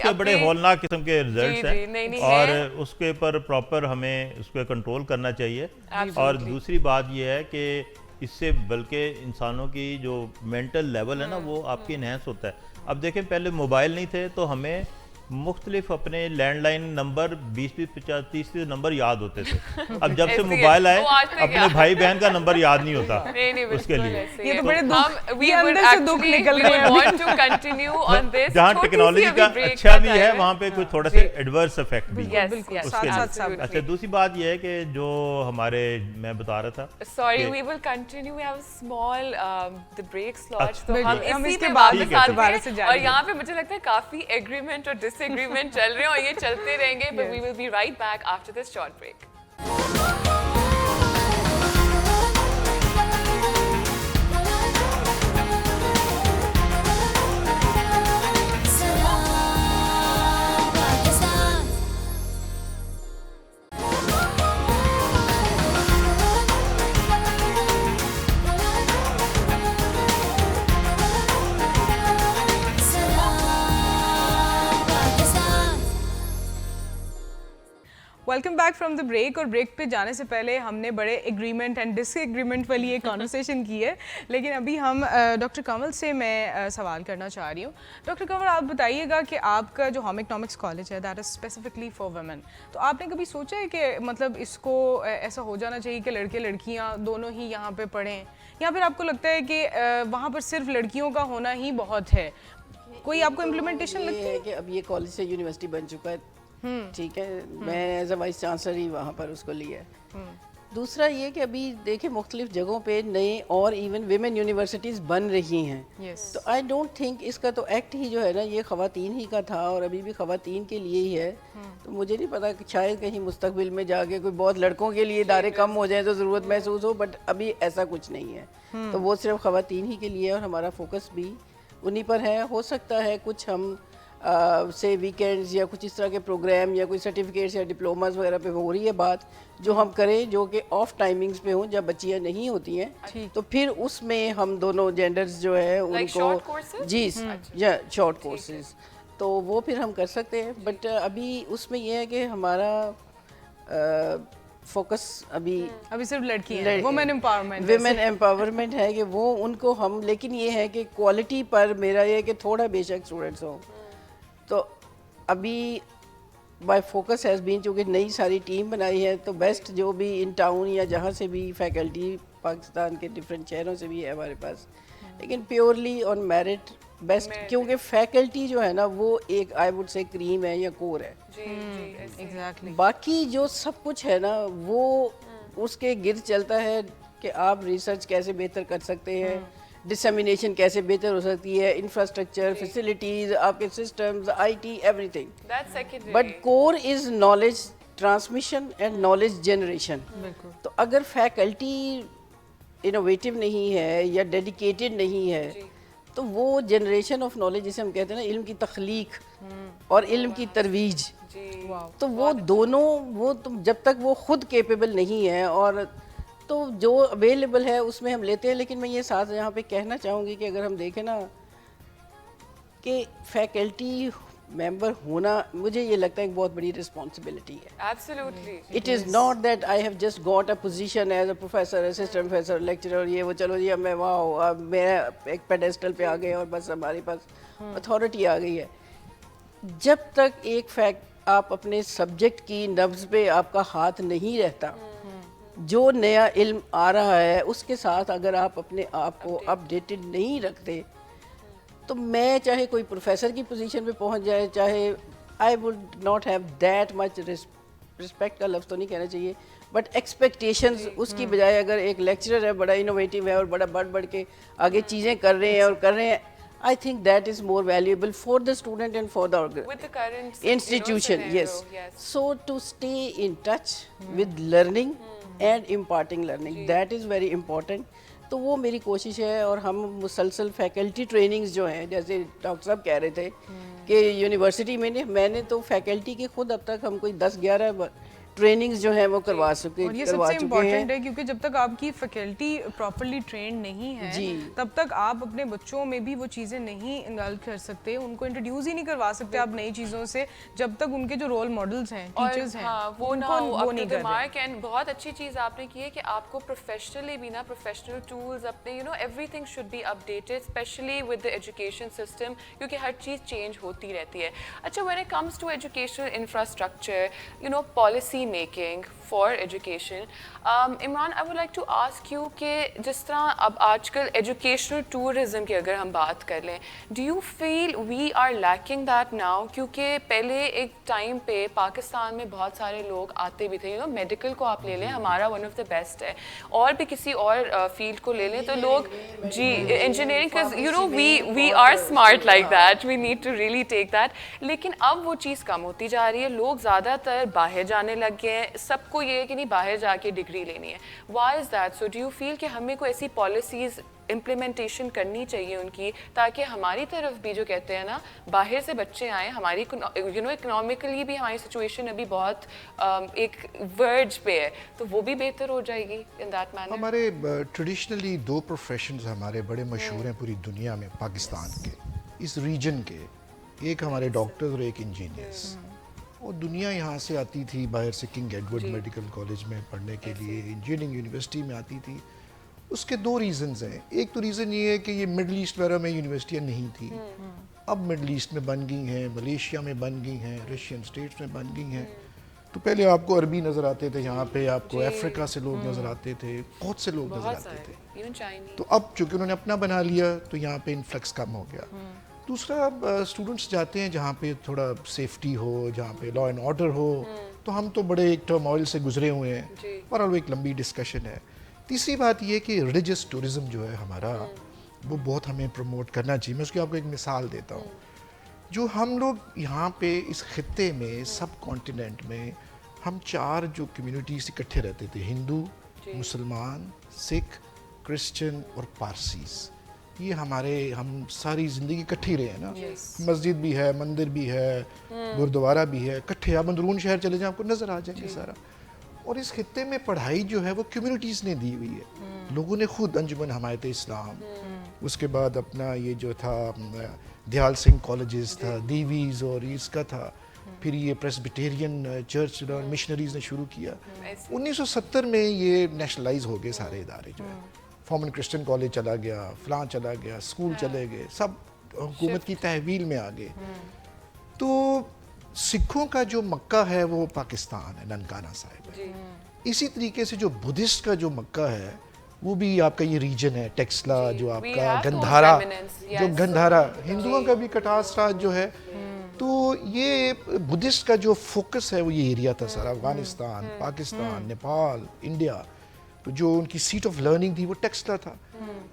کے بڑے ہولناک قسم کے ریزلٹس ہیں, اور اس کے اوپر پراپر ہمیں اس پہ کنٹرول کرنا چاہیے. اور دوسری بات یہ ہے کہ اس سے بلکہ انسانوں کی جو مینٹل لیول ہے نا وہ آپ کی انہینس ہوتا ہے. اب دیکھیں پہلے موبائل نہیں تھے تو ہمیں مختلف اپنے لینڈ لائن نمبر 20-20, 50-30 نمبر یاد ہوتے تھے. اب جب سے موبائل آئے اپنے بھائی بہن کا نمبر یاد نہیں ہوتا اس کے لیے. یہ تو بڑے اندر سے دکھ نکل رہے ہیں. جہاں ٹیکنالوجی کا اچھا بھی ہے وہاں پہ کوئی تھوڑا سا ایڈورس افیکٹ بھی ہے اس کے لیے. اچھا دوسری بات یہ ہے کہ جو ہمارے میں بتا رہا تھا, sorry we will continue, we have a small the break slot, تو ہم اس کے بعد دوبارہ سے جائیں گے. اور یہاں پہ مجھے لگتا ہے کافی ایگریمنٹ اور agreement چل رہے ہیں اور یہ چلتے رہیں گے, but we will be right back after this short break. Welcome back from the break. اور بریک پہ جانے سے پہلے ہم نے بڑے ایگریمنٹ اینڈ ڈس ایگریمنٹ والی ایک کانورسیشن کی ہے, لیکن ابھی ہم ڈاکٹر کنول سے میں سوال کرنا چاہ رہی ہوں. ڈاکٹر کنول آپ بتائیے گا کہ آپ کا جو ہوم اکنامکس کالج ہے that is specifically for women, تو آپ نے کبھی سوچا ہے کہ مطلب اس کو ایسا ہو جانا چاہیے کہ لڑکے لڑکیاں دونوں ہی یہاں پہ پڑھیں, یا پھر آپ کو لگتا ہے کہ وہاں پر صرف لڑکیوں کا ہونا ہی بہت ہے؟ کوئی آپ کو امپلیمنٹیشن لگتی ہے کہ اب یہ کالج سے یونیورسٹی بن چکا ہے, ٹھیک ہے, میں ایز اے وائس چانسلر ہی وہاں پر اس کو لیا ہے. دوسرا یہ کہ ابھی دیکھیں مختلف جگہوں پہ نئے اور ایون ویمن یونیورسٹیز بن رہی ہیں, تو آئی ڈونٹ تھنک اس کا تو ایکٹ ہی جو ہے نا یہ خواتین ہی کا تھا اور ابھی بھی خواتین کے لیے ہی ہے. تو مجھے نہیں پتا کہ شاید کہیں مستقبل میں جا کے کوئی بہت لڑکوں کے لیے ادارے کم ہو جائیں تو ضرورت محسوس ہو, بٹ ابھی ایسا کچھ نہیں ہے. تو وہ صرف خواتین ہی کے لیے اور ہمارا فوکس بھی انہی پر ہے. ہو سکتا ہے کچھ ہم سے ویکینڈز یا کچھ اس طرح کے پروگرام یا کوئی سرٹیفکیٹس یا ڈپلوماز وغیرہ پہ ہو رہی ہے بات, جو ہم کریں جو کہ آف ٹائمنگز پہ ہوں جب بچیاں نہیں ہوتی ہیں, تو پھر اس میں ہم دونوں جینڈرز جو ہے ان کو جی یا شارٹ کورسز تو وہ پھر ہم کر سکتے ہیں. بٹ ابھی اس میں یہ ہے کہ ہمارا فوکس ابھی صرف لڑکی ہے, ویمن امپاورمنٹ ہے کہ وہ ان کو ہم, لیکن یہ ہے کہ کوالٹی پر میرا یہ کہ تھوڑا بے شک اسٹوڈنٹس ہوں. تو ابھی بائی فوکس ہیز بین, چونکہ نئی ساری ٹیم بنائی ہے تو بیسٹ جو بھی ان ٹاؤن یا جہاں سے بھی فیکلٹی پاکستان کے ڈفرینٹ شہروں سے بھی ہے ہمارے پاس, لیکن پیورلی آن میرٹ بیسٹ, کیونکہ فیکلٹی جو ہے نا وہ ایک آئی وڈ سے کریم ہے یا کور ہے. باقی جو سب کچھ ہے نا وہ اس کے گرد چلتا ہے کہ آپ ریسرچ کیسے بہتر کر سکتے ہیں, ڈسیمینیشن کیسے بہتر ہو سکتی ہے, انفراسٹرکچر, فیسلٹیز, آپ کے systems, I T, every thing. But core is knowledge transmission and knowledge generation. تو اگر فیکلٹی انوویٹو نہیں ہے یا ڈیڈیکیٹڈ نہیں ہے تو وہ جنریشن آف نالج جسے ہم کہتے ہیں نا, علم کی تخلیق اور علم کی ترویج, تو وہ دونوں وہ جب تک وہ خود کیپیبل نہیں ہے اور تو جو اویلیبل ہے اس میں ہم لیتے ہیں. لیکن میں یہ ساتھ یہاں پہ کہنا چاہوں گی کہ اگر ہم دیکھیں نا کہ فیکلٹی ممبر ہونا, مجھے یہ لگتا ہے ایک بہت بڑی رسپانسبلٹی ہے. Absolutely. It is not that I have just got a position as a professor, assistant professor, lecturer, یہ وہ چلو جی اب میں واؤ میں ایک پیڈیسٹل پہ آ گئے اور بس ہمارے پاس اتھارٹی آ گئی ہے. جب تک ایک فیکٹ آپ اپنے سبجیکٹ کی نبض پہ آپ کا ہاتھ نہیں رہتا, جو نیا علم آ رہا ہے اس کے ساتھ اگر آپ اپنے آپ کو اپڈیٹڈ نہیں رکھتے, تو میں چاہے کوئی پروفیسر کی پوزیشن پہ پہنچ جائے, چاہے I would not have that much respect کا لفظ تو نہیں کہنا چاہیے, بٹ ایکسپیکٹیشنز اس کی بجائے اگر ایک لیکچرر ہے بڑا انوویٹیو ہے اور بڑا بڑھ کے آگے چیزیں کر رہے ہیں اور کر رہے ہیں, I think that is more valuable for the student and for the With the current institution. scenario, Yes. So to stay in touch with learning and imparting learning, that is very important. تو وہ میری کوشش ہے, اور ہم مسلسل faculty trainings جو ہیں, جیسے ڈاکٹر صاحب کہہ رہے تھے کہ یونیورسٹی میں نے تو فیکلٹی کے خود اب تک ہم کوئی 10-11 ٹریننگز جو ہیں وہ کروا چکے اور یہ سب سے امپورٹنٹ ہے, کیونکہ جب تک آپ کی فیکلٹی پراپرلی ٹرینڈ نہیں ہے تب تک آپ اپنے بچوں میں بھی وہ چیزیں نہیں انگلف کر سکتے, ان کو انٹروڈیوس ہی نہیں کروا سکتے آپ نئی چیزوں سے, جب تک ان کے جو رول ماڈلز ہیں, ٹیچرز ہیں, وہ نہیں کر رہے. اینڈ بہت اچھی چیز آپ نے کی ہے کہ آپ کو پروفیشنلی بھی نا, پروفیشنل ٹولز اپنے every thing should be updated, especially with the education system, کیونکہ ہر چیز چینج ہوتی رہتی ہے. اچھا, when it comes to educational infrastructure, policy making for education, Imran, I would like to ask you کہ جس طرح اب آج کل ایجوکیشنل ٹورزم کی اگر ہم بات کر لیں, do you feel we are lacking that now? کیونکہ پہلے ایک ٹائم پہ پاکستان میں بہت سارے لوگ آتے بھی تھے, میڈیکل کو آپ لے لیں, ہمارا ون آف دا بیسٹ ہے, اور بھی کسی اور فیلڈ کو لے لیں تو لوگ جی engineering, we are smart like that, we need to really take that. لیکن اب وہ چیز کم ہوتی جا رہی ہے, لوگ زیادہ تر باہر جانے لگ گئے ہیں, سب کو یہ ہے کہ نہیں باہر جا کے ڈگری لینی ہے. Why is that so? Do you feel کہ ہمیں کوئی ایسی پالیسیز امپلیمنٹیشن کرنی چاہیے ان کی, تاکہ ہماری طرف بھی جو کہتے ہیں نا باہر سے بچے آئیں, ہماری اکنامکلی بھی ہماری سچویشن ابھی بہت ایک ورج پہ ہے, تو وہ بھی بہتر ہو جائے گی ان دیٹ مینر. ہمارے ٹریڈیشنلی 2 پروفیشنز ہمارے بڑے مشہور ہیں پوری دنیا میں, پاکستان کے اس ریجن کے, ایک ہمارے ڈاکٹرز اور ایک انجینئرس. اور دنیا یہاں سے آتی تھی باہر سے, کنگ ایڈورڈ میڈیکل کالج میں پڑھنے کے لیے, انجینئرنگ یونیورسٹی میں آتی تھی. اس کے 2 ریزنز ہیں. ایک تو ریزن یہ ہے کہ یہ مڈل ایسٹ وغیرہ میں یونیورسٹیاں نہیں تھیں, اب مڈل ایسٹ میں بن گئی ہیں, ملیشیا میں بن گئی ہیں, رشین اسٹیٹس میں بن گئی ہیں. تو پہلے آپ کو عربی نظر آتے تھے, یہاں پہ آپ کو افریقہ سے لوگ نظر آتے تھے, بہت سے لوگ نظر آتے تھے. تو اب چونکہ انہوں نے اپنا بنا لیا تو یہاں پہ انفلکس کم ہو گیا. دوسرا, اسٹوڈنٹس جاتے ہیں جہاں پہ تھوڑا سیفٹی ہو, جہاں پہ لا اینڈ آرڈر ہو. تو ہم تو بڑے ایک ٹرموائل سے گزرے ہوئے ہیں, اور وہ ایک لمبی ڈسکشن ہے. تیسری بات یہ کہ ریلیجس ٹورزم جو ہے ہمارا, وہ بہت ہمیں پروموٹ کرنا چاہیے. میں اس کی آپ کو ایک مثال دیتا ہوں. جو ہم لوگ یہاں پہ اس خطے میں, سب کانٹیننٹ میں, ہم 4 جو کمیونٹیز اکٹھے رہتے تھے, ہندو, مسلمان, سکھ, کرسچن اور پارسیز. یہ ہم ساری زندگی اکٹھے رہے ہیں نا. مسجد بھی ہے, مندر بھی ہے, گردوارہ بھی ہے, اکٹھے. آپ اندرون شہر چلے جائیں آپ کو نظر آ جائیں گے سارا. اور اس خطے میں پڑھائی جو ہے وہ کمیونٹیز نے دی ہوئی ہے, لوگوں نے خود. انجمن حمایت اسلام, اس کے بعد اپنا یہ جو تھا دیال سنگھ کالجز تھا, دیویز, اور اس کا تھا. پھر یہ پریسبیٹیرین چرچ مشنریز نے شروع کیا. 1970 میں یہ نیشنلائز ہو گئے سارے ادارے جو ہے. فارمن کرسچن کالج چلا گیا, فلاں چلا گیا, اسکول چلے گئے, سب حکومت کی تحویل میں آ گئے. تو سکھوں کا جو مکہ ہے وہ پاکستان ہے, ننکانہ صاحب ہے. اسی طریقے سے جو بدھسٹ کا جو مکہ ہے وہ بھی آپ کا یہ ریجن ہے, ٹیکسلا, جو آپ کا گندھارا, جو گندھارا ہندوؤں کا بھی کٹاس راج جو ہے. تو یہ بدھسٹ کا جو فوکس ہے وہ یہ ایریا تھا سارا, افغانستان, پاکستان, نیپال, انڈیا. تو جو ان کی سیٹ آف لرننگ تھی وہ ٹیکسلا تھا.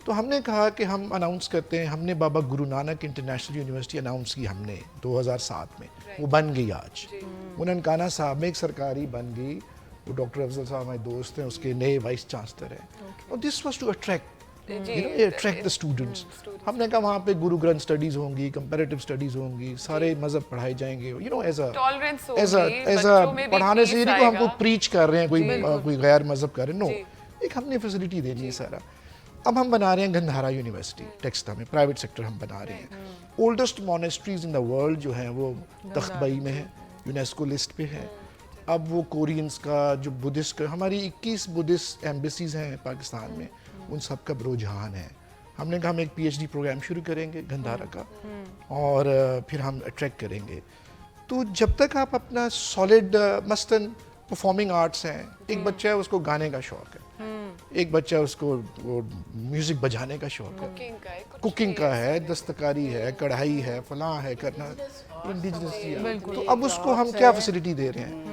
تو ہم نے کہا کہ ہم اناؤنس کرتے ہیں. ہم نے بابا Guru Nanak international university announce کی, ہم نے 2007 میں, وہ بن گئی آج. وہ ننکانہ صاحب میں ایک سرکاری بن گئی. وہ ڈاکٹر افضل صاحب ہمارے دوست ہیں, اس کے نئے وائس چانسلر ہیں. اور this was to attract the students. ہم نے کہا وہاں پہ گرو گرنتھ اسٹڈیز ہوں گی, کمپیریٹیو اسٹڈیز ہوں گی, سارے مذہب پڑھائے جائیں گے. ایز اے پڑھانے سے یہ نہیں کہ ہم کو پریچ کر رہے ہیں, کوئی غیر مذہب کر رہے ہیں, نو. ایک ہم نے فیسلٹی دینی ہے سارا. اب ہم بنا رہے ہیں گندھارا یونیورسٹی ٹیکسلا میں, پرائیویٹ سیکٹر ہم بنا رہے ہیں. اولڈسٹ مونیسٹریز ان دا ورلڈ جو ہیں وہ تخت بائی میں ہیں, یونیسکو لسٹ پہ ہے. اب وہ کورینس کا, جو بدھسٹ کا, ہماری 21 بدھسٹ ایمبیسیز ہیں پاکستان میں, ان سب کا رجحان ہے. ہم نے کہا ہم ایک PhD پروگرام شروع کریں گے گندھارا کا, اور پھر ہم اٹریکٹ کریں گے. تو جب تک آپ اپنا سالڈ, مثلاً پرفارمنگ آرٹس ہیں, ایک بچہ ہے اس کو گانے کا شوق ہے, ایک بچہ اس کو میوزک بجانے کا شوق ہے, کوکنگ کا ہے, دستکاری ہے, کڑھائی ہے, فلاں ہے کرنا, انڈیجنس. تو اب اس کو ہم کیا فیسلٹی دے رہے ہیں؟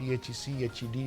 PHEC, HED,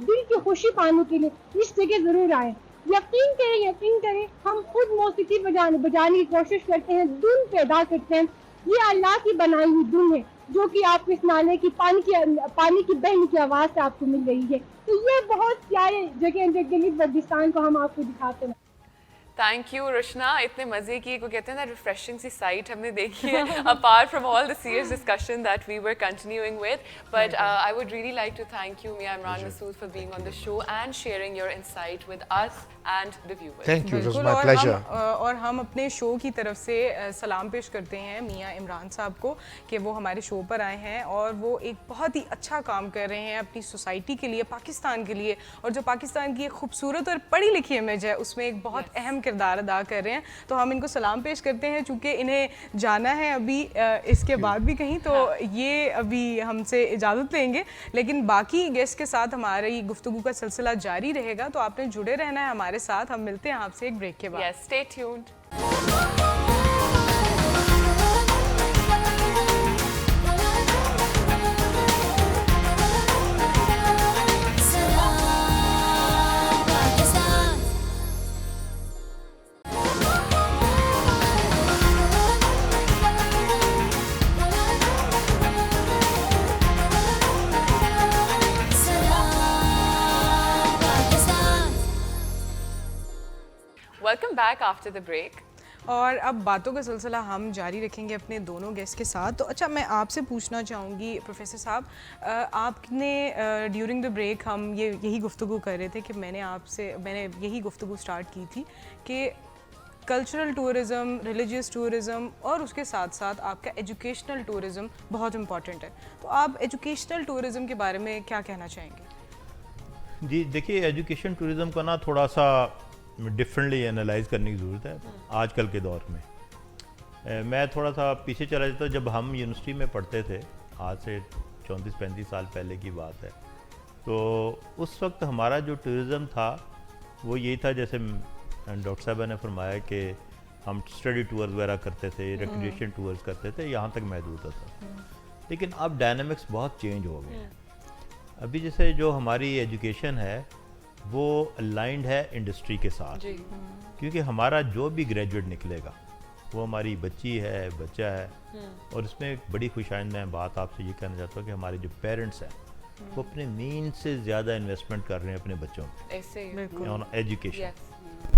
دل کی خوشی پانے کے لیے اس جگہ ضرور آئیں. یقین کریں ہم خود موسیقی بجانے کی کوشش کرتے ہیں, دھن پیدا کرتے ہیں. یہ اللہ کی بنائی ہوئی دھن ہے جو کہ آپ کو اس نالے کی پانی کی بہنے کی آواز سے آپ کو مل رہی ہے. تو یہ بہت پیارے جگہ ہیں جو گلگت بلتستان کو ہم آپ کو دکھاتے ہیں. تھینک یو رشنا, اتنے مزے کی کو کہتے ہیں نا ریفریشنگ سی سائٹ ہم نے دیکھی ہے apart from all the serious discussion that we were continuing with. But I would really like to thank you Mian Imran Masood for being on the show and sharing your insight with us and the viewers. Thank you, it was my pleasure. اور ہم اپنے شو کی طرف سے سلام پیش کرتے ہیں میاں عمران صاحب کو کہ وہ ہمارے شو پر آئے ہیں اور وہ ایک بہت ہی اچھا کام کر رہے ہیں اپنی سوسائٹی کے لیے, پاکستان کے لیے, اور جو پاکستان کی ایک خوبصورت اور پڑھی لکھی امیج ہے اس میں ایک بہت اہم کردار ادا کر رہے ہیں. تو ہم ان کو سلام پیش کرتے ہیں چونکہ انہیں جانا ہے ابھی اس کے بعد بھی کہیں, تو یہ ابھی ہم سے اجازت لیں گے, لیکن باقی گیسٹ کے ساتھ ہماری گفتگو کا سلسلہ جاری رہے گا. تو آپ نے جڑے رہنا ہے ہمارے ساتھ. ہم ملتے ہیں آپ سے ایک بریک کے بعد. Yes, stay tuned. Welcome back after the break. اور اب باتوں کا سلسلہ ہم جاری رکھیں گے اپنے دونوں گیسٹ کے ساتھ. تو اچھا, میں آپ سے پوچھنا چاہوں گی پروفیسر صاحب, آپ نے ڈیورنگ دا بریک ہم یہی گفتگو کر رہے تھے کہ میں نے یہی گفتگو سٹارٹ کی تھی کہ کلچرل ٹورزم, ریلیجیس ٹورزم اور اس کے ساتھ ساتھ آپ کا ایجوکیشنل ٹورزم بہت امپورٹنٹ ہے. تو آپ ایجوکیشنل ٹورزم کے بارے میں کیا کہنا چاہیں گے؟ جی دیکھیے, ایجوکیشن ٹورزم کا نا تھوڑا سا ڈفرینٹلی انالائز کرنے کی ضرورت ہے آج کل کے دور میں. میں تھوڑا سا پیچھے چلا جاتا ہوں. جب ہم یونیورسٹی میں پڑھتے تھے, آج سے 34-35 سال پہلے کی بات ہے, تو اس وقت ہمارا جو ٹورزم تھا وہ یہی تھا جیسے ڈاکٹر صاحبہ نے فرمایا کہ ہم اسٹڈی ٹورز وغیرہ کرتے تھے, ریکریشن ٹورز کرتے تھے, یہاں تک محدود ہوتا. لیکن اب ڈائنامکس بہت چینج ہو گئے ہیں. ابھی جیسے جو ہماری ایجوکیشن ہے وہ الائنڈ ہے انڈسٹری کے ساتھ, کیونکہ ہمارا جو بھی گریجویٹ نکلے گا وہ ہماری بچی ہے, بچہ ہے. اور اس میں ایک بڑی خوش آئندہ بات آپ سے یہ کہنا چاہتا ہوں کہ ہمارے جو پیرنٹس ہیں وہ اپنے مین سے زیادہ انویسٹمنٹ کر رہے ہیں اپنے بچوں پہ ایجوکیشن.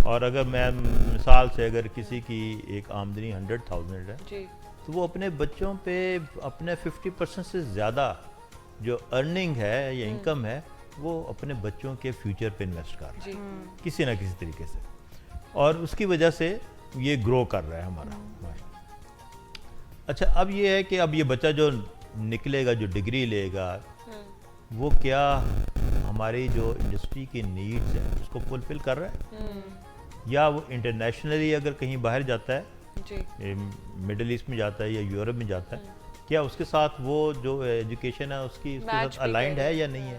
اور اگر میں مثال سے اگر کسی کی ایک آمدنی 100,000 ہے تو وہ اپنے بچوں پہ اپنے 50% سے زیادہ جو ارننگ ہے یا انکم ہے وہ اپنے بچوں کے فیوچر پہ انویسٹ کر رہا ہے کسی نہ کسی طریقے سے, اور اس کی وجہ سے یہ گرو کر رہا ہے ہمارا. اچھا, اب یہ ہے کہ اب یہ بچہ جو نکلے گا, جو ڈگری لے گا, وہ کیا ہماری جو انڈسٹری کی نیڈز ہیں اس کو فلفل کر رہا ہے, یا وہ انٹرنیشنلی اگر کہیں باہر جاتا ہے, مڈل ایسٹ میں جاتا ہے یا یورپ میں جاتا ہے, کیا اس کے ساتھ وہ جو ایجوکیشن ہے اس کے ساتھ الائنڈ ہے یا نہیں ہے.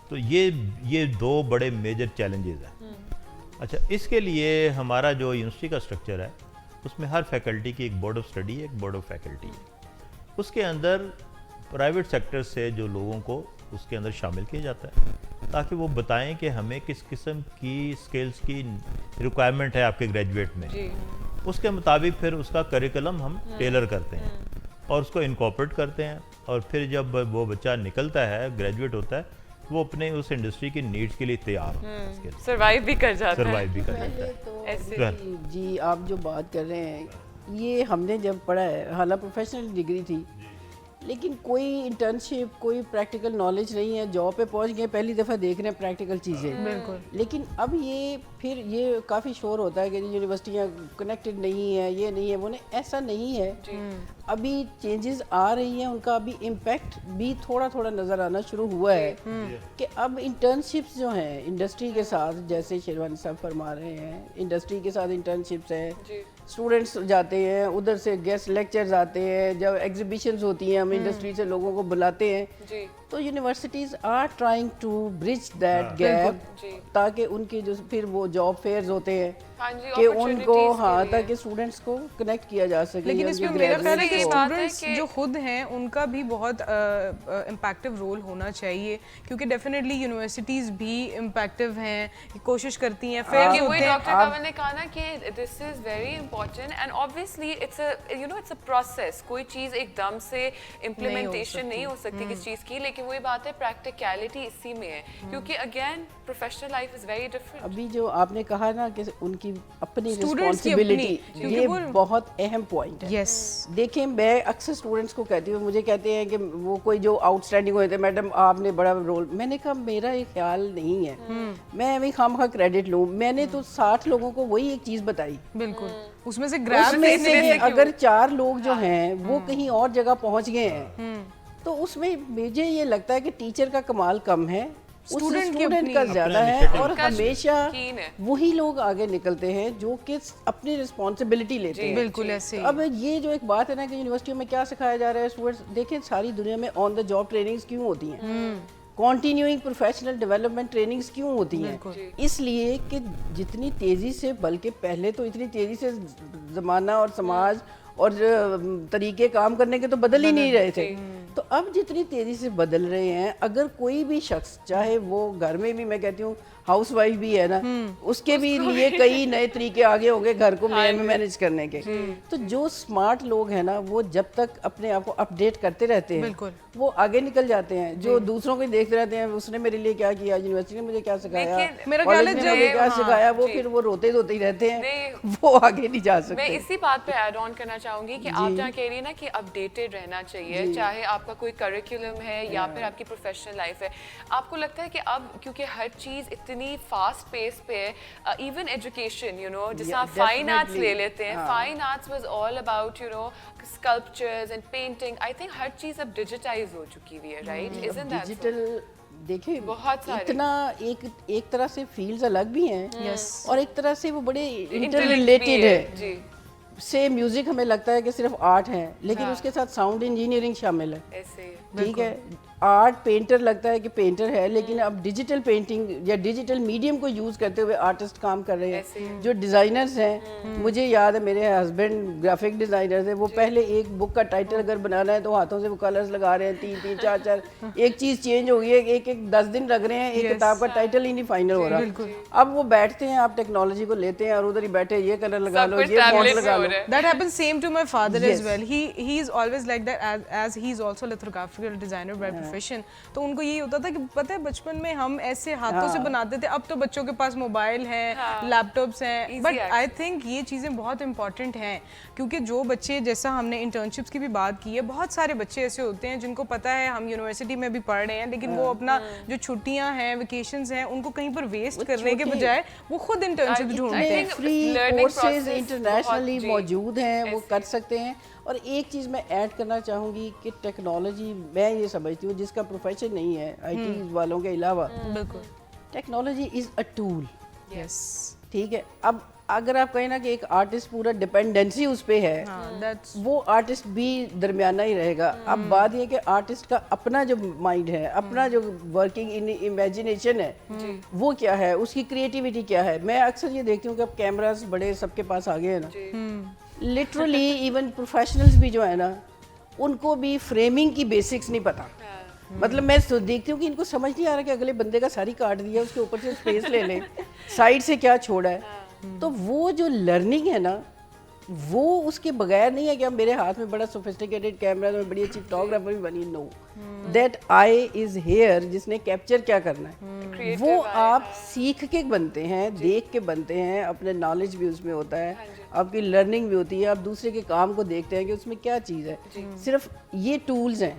تو یہ دو بڑے میجر چیلنجز ہیں. اچھا, اس کے لیے ہمارا جو یونیورسٹی کا اسٹرکچر ہے اس میں ہر فیکلٹی کی ایک بورڈ آف اسٹڈی ہے, ایک بورڈ آف فیکلٹی ہے. اس کے اندر پرائیویٹ سیکٹر سے جو لوگوں کو اس کے اندر شامل کیا جاتا ہے تاکہ وہ بتائیں کہ ہمیں کس قسم کی سکلز کی ریکوائرمنٹ ہے آپ کے گریجویٹ میں. اس کے مطابق پھر اس کا کریکولم ہم ٹیلر کرتے ہیں اور اس کو انکارپوریٹ کرتے ہیں, اور پھر جب وہ بچہ نکلتا ہے, گریجویٹ ہوتا ہے, وہ اپنے اس انڈسٹری کی نیڈز کے لیے تیار ہو, سروائیو بھی کر جاتا ہے. تو جی آپ جو بات کر رہے ہیں یہ ہم نے جب پڑھا ہے, حالانکہ پروفیشنل ڈگری تھی لیکن کوئی انٹرنشپ, کوئی پریکٹیکل نالج نہیں ہے. جاب پہ پہنچ گئے, پہلی دفعہ دیکھ رہے ہیں پریکٹیکل چیزیں. بالکل. لیکن اب یہ کافی شور ہوتا ہے کہ یونیورسٹیاں کنیکٹڈ نہیں ہیں, یہ نہیں ہے, وہ نہیں. ایسا نہیں ہے. ابھی چینجز آ رہی ہیں, ان کا ابھی امپیکٹ بھی تھوڑا تھوڑا نظر آنا شروع ہوا ہے کہ اب انٹرنشپس جو ہیں انڈسٹری کے ساتھ, جیسے شیروانی صاحب فرما رہے ہیں, انڈسٹری کے ساتھ انٹرنشپس ہیں. اسٹوڈنٹس جاتے ہیں ادھر سے, گیسٹ لیکچرز آتے ہیں, جب ایگزیبیشنز ہوتی ہیں ہم انڈسٹری سے لوگوں کو بلاتے ہیں, تو universities are trying to bridge that gap تاکہ ان کے جو پھر وہ جاب فیئرز ہوتے ہیں کہ ان کو تاکہ اسٹوڈنٹس کو کنیکٹ کیا جا سکے. لیکن اس میں میرا خیال ہے کہ اسٹوڈنٹس جو خود ہیں ان کا بھی بہت امپیکٹو رول ہونا چاہیے, کیونکہ ڈیفینیٹلی یونیورسٹیز بھی امپیکٹو ہیں, کوشش کرتی ہیں. پھر وہی ڈاکٹر کاوان نے کہا نا کہ this is very important and obviously it's a process. کوئی چیز ایک دم سے امپلیمنٹیشن نہیں ہو سکتی کس چیز کی, لیکن وہی بات ہے پریکٹیکلٹی اسی میں ہے, کیونکہ again professional life is very different. ابھی جو آپ نے کہا نا کہ ان کی اپنی رسپانسبلٹی, یہ بہت اہم پوائنٹ ہے. دیکھیں میں اکثر اسٹوڈنٹس کو کہتی ہوں, مجھے کہتے ہیں کہ وہ کوئی جو آؤٹ اسٹینڈنگ ہوتے ہیں, میڈم آپ نے بڑا رول. میں نے کہا میرا یہ خیال نہیں ہے, میں ابھی خواہ کریڈٹ لوں. میں نے تو 60 لوگوں کو وہی ایک چیز بتائی, بالکل اس میں سے اگر 4 لوگ جو ہیں وہ کہیں اور جگہ پہنچ گئے ہیں تو اس میں مجھے یہ لگتا ہے کہ ٹیچر کا کمال کم ہے, اسٹوڈنٹ کا زیادہ ہے, اور ہمیشہ وہی لوگ آگے نکلتے ہیں جو کہ اپنی رسپانسبلٹی لیتے ہیں. بالکل ایسے. اب یہ جو ایک بات ہے نا کہ یونیورسٹیوں میں کیا سکھایا جا رہا ہے اسٹوڈنٹس, دیکھیں ساری دنیا میں آن دا جاب ٹریننگز کیوں ہوتی ہیں, کنٹینیوئنگ پروفیشنل ڈیولپمنٹ ٹریننگز کیوں ہوتی ہیں, اس لیے کہ جتنی تیزی سے, بلکہ پہلے تو اتنی تیزی سے زمانہ اور سماج اور طریقے کام کرنے کے تو بدل ہی نہیں رہے تھے, تو اب جتنی تیزی سے بدل رہے ہیں, اگر کوئی بھی شخص چاہے وہ گھر میں بھی, میں کہتی ہوں ہاؤس وائف بھی ہے نا, اس کے بھی لیے کئی نئے طریقے آگے ہو گئے گھر کو مینیج کرنے کے. تو جو اسمارٹ لوگ ہیں نا وہ جب تک اپنے آپ کو اپ ڈیٹ کرتے رہتے ہیں وہ آگے نکل جاتے ہیں. جو دوسروں کو دیکھتے رہتے ہیں, اس نے میرے لیے کیا کیا, یونیورسٹی نے مجھے کیا سکھایا, کالج نے مجھے کیا سکھایا, وہ پھر وہ روتے ہی رہتے ہیں, وہ آگے نہیں جا سکتے. میں اسی بات پہ ایڈ آن کرنا چاہوں گی کہ آپ جہاں کہہ رہی ہیں نا کہ اپ ڈیٹڈ رہنا چاہیے, چاہے آپ کا کوئی کریکولم ہے یا پھر آپ کی پروفیشنل لائف ہے. آپ کو لگتا ہے کہ اب کیونکہ ہر چیز اتنی فاسٹ پیس پہ ہے, ایون ایجوکیشن جیسے آپ فائن آرٹس لے لیتے ہیں, fine arts was all about sculptures and painting. I think ہر چیز اب ڈیجیٹائز ہو چکی ہوئی ہے, رائٹ؟ اسنٹ دیٹ ڈیجیٹل دیکھیں بہت اتنا ایک طرح سے فیلڈز الگ بھی ہیں اور ایک طرح سے وہ بڑے انٹر ریلیٹڈ ہے. سے میوزک ہمیں لگتا ہے کہ صرف آرٹ ہے, لیکن اس کے ساتھ ساؤنڈ انجینئرنگ شامل ہے, ٹھیک ہے. آرٹ پینٹر لگتا ہے کہ پینٹر ہے, لیکن اب ڈیجیٹل پینٹنگ یا ڈیجیٹل میڈیم کو یوز کرتے ہوئے آرٹسٹ کام کر رہے ہیں. جو ڈیزائنرز ہیں, مجھے یاد ہے میرے ہسبینڈ گرافک ڈیزائنرز ہیں, وہ پہلے ایک بک کا ٹائٹل اگر بنانا ہے تو ہاتھوں سے وہ کلرز لگا رہے ہیں, 3 4 ایک چیز چینج ہو گئی ہے, ایک 10 دن لگ رہے ہیں, ایک کتاب کا ٹائٹل ہی نہیں فائنل ہو رہا. اب وہ بیٹھتے ہیں, آپ ٹیکنالوجی کو لیتے ہیں اور ادھر ہی بیٹھے یہ کلر لگا لو, یہ فونٹ لگا لو. That happens same to my father as well. He is always like that, as he is also lithographical designer by profession. تو ان کو یہی ہوتا تھا کہ پتہ ہے بچپن میں ہم ایسے ہاتھوں سے بناتے تھے, اب تو بچوں کے پاس موبائل ہیں, لیپ ٹاپس ہیں. بٹ آئی تھنک یہ چیزیں بہت امپورٹنٹ ہیں, کیونکہ جو بچے, جیسا ہم نے انٹرنشپس کی بھی بات کی ہے, بہت سارے بچے ایسے ہوتے ہیں جن کو پتہ ہے ہم یونیورسٹی میں بھی پڑھ رہے ہیں, لیکن وہ اپنا جو چھٹیاں ہیں, ویکیشنز ہیں, ان کو کہیں پر ویسٹ کرنے کے بجائے وہ خود انٹرنشپ ڈھونڈتے ہیں. فری کورسز انٹرنیشنلی موجود ہیں, وہ کر سکتے ہیں. اور ایک چیز میں ایڈ کرنا چاہوں گی کہ ٹیکنالوجی, میں یہ سمجھتی ہوں جس کا پروفیشن نہیں ہے آئی ٹی والوں کے علاوہ, ٹیکنالوجی از اے ٹول. ٹھیک ہے. اب اگر آپ کہیں نا کہ ایک آرٹسٹ پورا ڈپینڈنسی اس پہ ہے, وہ آرٹسٹ بھی درمیانہ ہی رہے گا. اب بات یہ کہ آرٹسٹ کا اپنا جو مائنڈ ہے, اپنا جو ورکنگ امیجنیشن ہے, وہ کیا ہے, اس کی کریٹیوٹی کیا ہے. میں اکثر یہ دیکھتی ہوں کہ اب کیمراز بڑے سب کے پاس آگے ہیں نا, لٹرلی ایون پروفیشنلز بھی جو ہے نا, ان کو بھی فریمنگ کی بیسکس نہیں پتا. مطلب میں دیکھتی ہوں کہ ان کو سمجھ نہیں آ رہا کہ اگلے بندے کا ساری کاٹ دیا, اس کے اوپر سے اسپیس لے لیں, سائڈ سے کیا چھوڑا ہے. تو وہ جو لرننگ ہے نا, وہ اس کے بغیر نہیں ہے کہ اب میرے ہاتھ میں بڑا سوفسٹیکیٹڈ کیمرہ, میں بڑی اچھی فوٹوگرافر بھی بنی. نو, دیٹ آئی از ہیئر, جس نے کیپچر کیا کرنا ہے, وہ آپ سیکھ کے بنتے ہیں, دیکھ کے بنتے ہیں, اپنے نالج بھی اس میں ہوتا ہے, آپ کی لرننگ بھی ہوتی ہے, آپ دوسرے کے کام کو دیکھتے ہیں کہ اس میں کیا چیز ہے. صرف یہ ٹولز ہیں.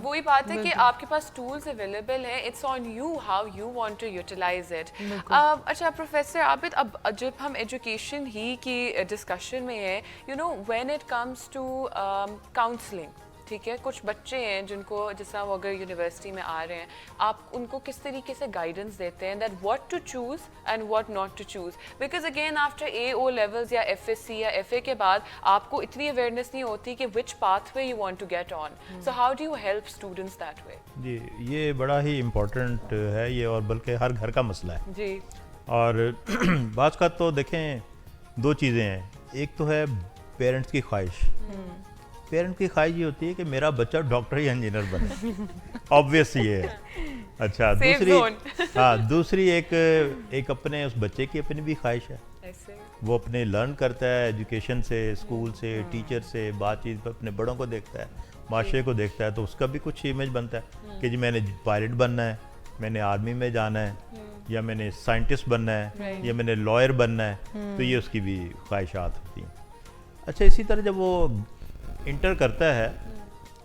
وہی بات ہے کہ آپ کے پاس ٹولز اویلیبل ہیں, it's on you how you want to utilize it. اچھا پروفیسر عابد, اب جب ہم ایجوکیشن ہی کی ڈسکشن میں ہیں, when it comes to counselling, ٹھیک ہے, کچھ بچے ہیں جن کو جس طرح وہ اگر یونیورسٹی میں آ رہے ہیں, آپ ان کو کس طریقے سے گائیڈنس دیتے ہیں that what to choose and what not to choose, because again after A O levels یا ایف ایس سی یا ایف اے کے بعد آپ کو اتنی اویئرنیس نہیں ہوتی کہ which pathway you want to get on, so how do you help students that way? جی یہ بڑا ہی امپورٹنٹ ہے یہ, اور بلکہ ہر گھر کا مسئلہ ہے. جی, اور بعض کا تو دیکھیں دو چیزیں ہیں, ایک تو ہے پیرنٹس کی خواہش. پیرنٹ کی خواہش یہ ہوتی ہے کہ میرا بچہ ڈاکٹر یا انجینئر بنے, آبویس یہ ہے. اچھا دوسری ایک اپنے اس بچے کی اپنی بھی خواہش ہے, وہ اپنے لرن کرتا ہے ایجوکیشن سے, اسکول سے, ٹیچر سے, بات چیت پہ اپنے بڑوں کو دیکھتا ہے, معاشرے کو دیکھتا ہے, تو اس کا بھی کچھ امیج بنتا ہے کہ جی میں نے پائلٹ بننا ہے, میں نے آرمی میں جانا ہے, یا میں نے سائنٹسٹ بننا ہے, یا میں نے لائر بننا ہے, تو یہ اس کی بھی خواہشات ہوتی ہیں. اچھا اسی طرح جب وہ انٹر کرتا ہے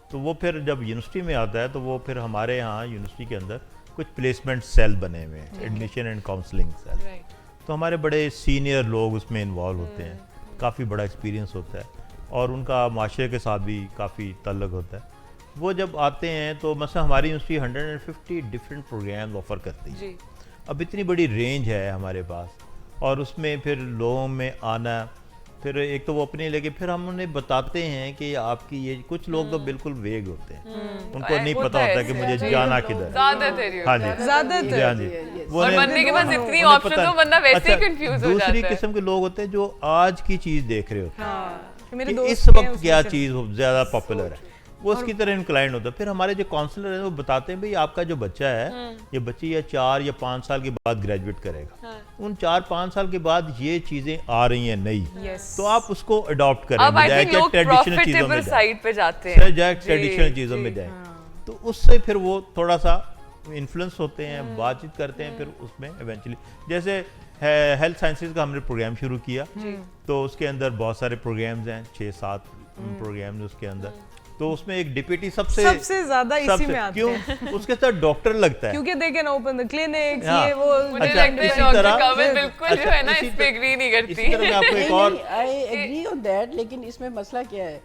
تو وہ پھر جب یونیورسٹی میں آتا ہے تو وہ پھر ہمارے یہاں یونیورسٹی کے اندر کچھ پلیسمنٹ سیل بنے ہوئے ہیں, ایڈمیشن اینڈ کاؤنسلنگ سیل, تو ہمارے بڑے سینئر لوگ اس میں انوالو ہوتے ہیں, کافی بڑا ایکسپیرینس ہوتا ہے, اور ان کا معاشرے کے ساتھ بھی کافی تعلق ہوتا ہے. وہ جب آتے ہیں تو مثلا ہماری یونیورسٹی 150 ڈفرینٹ پروگرام آفر کرتی ہے. اب اتنی بڑی رینج ہے ہمارے پاس, اور اس میں پھر لوگوں میں آنا, پھر ایک تو وہ اپنے لے کے پھر ہم انہیں بتاتے ہیں کہ آپ کی یہ, کچھ لوگ تو بالکل ویگ ہوتے ہیں, ان کو نہیں پتا ہوتا کہ مجھے جانا کدھر ہے. ہاں جی, ہاں جی, اور بندے کے پاس اتنی آپشن ہو بندہ ویسے ہی کنفیوز ہو جاتا ہے. دوسری قسم کے لوگ ہوتے ہیں جو آج کی چیز دیکھ رہے ہوتے ہیں کہ اس وقت کیا چیز زیادہ پاپولر ہے, وہ اس کی طرح انکلائنڈ ہوتا ہے. پھر ہمارے جو کاؤنسلر ہیں وہ بتاتے ہیں بھئی آپ کا جو بچہ ہے یہ بچی یا 4 یا 5 سال کے بعد گریجویٹ کرے گا, ان 4-5 سال کے بعد یہ چیزیں آ رہی ہیں نئی, تو آپ اس کو اڈاپٹ کریں بجائے کہ ٹریڈیشنل چیزوں میں ٹریڈیشنل چیزوں میں جائیں. تو اس سے پھر وہ تھوڑا سا انفلوئنس ہوتے ہیں, بات چیت کرتے ہیں, پھر اس میں ایونچولی جیسے ہیلتھ سائنسز کا ہم نے پروگرام شروع کیا, تو اس کے اندر بہت سارے پروگرامز ہیں, 6-7 پروگرامز اس کے اندر. تو اس میں ایک ڈپٹی سب سے زیادہ اسی میں آتے ہیں, کیوں اس کے ساتھ ڈاکٹر لگتا ہے کیونکہ they can open the clinics, یہ وہ. مجھے لگتا ہے ڈاکٹر کامل بالکل جو ہے نا اس پہ اگری نہیں کرتی. اسی طرح میں آپ کو ایک اور I agree on that, لیکن اس میں مسئلہ کیا ہے؟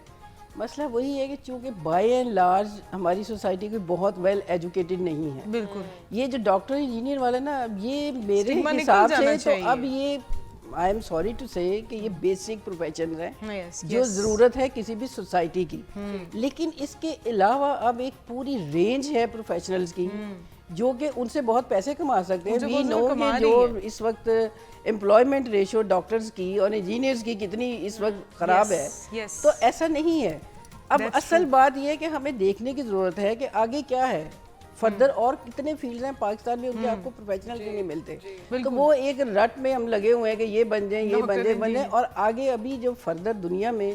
مسئلہ وہی ہے کہ چونکہ بائی اینڈ لارج ہماری سوسائٹی کوئی بہت ویل ایجوکیٹڈ نہیں ہے. بالکل. یہ جو ڈاکٹر انجینئر والے نا, یہ میرے حساب سے تو اب یہ آئی ایم سوری ٹو سے کہ یہ بیسک پروفیشنز ہیں جو ضرورت ہے کسی بھی سوسائٹی کی, لیکن اس کے علاوہ اب ایک پوری رینج ہے پروفیشنلز کی جو کہ ان سے بہت پیسے کما سکتے ہیں. وی نو کہ جو اس وقت امپلائمنٹ ریشو ڈاکٹرز کی اور انجینئرز کی کتنی اس وقت خراب ہے, تو ایسا نہیں ہے. اب اصل بات یہ ہے کہ ہمیں دیکھنے کی ضرورت ہے کہ آگے کیا ہے فردر, اور کتنے فیلڈز ہیں پاکستان میں ان کے آپ کو پروفیشنل کیوں نہیں ملتے. تو وہ ایک رٹ میں ہم لگے ہوئے ہیں کہ یہ بن جائیں, یہ بن جائیں, اور آگے ابھی جو فردر دنیا میں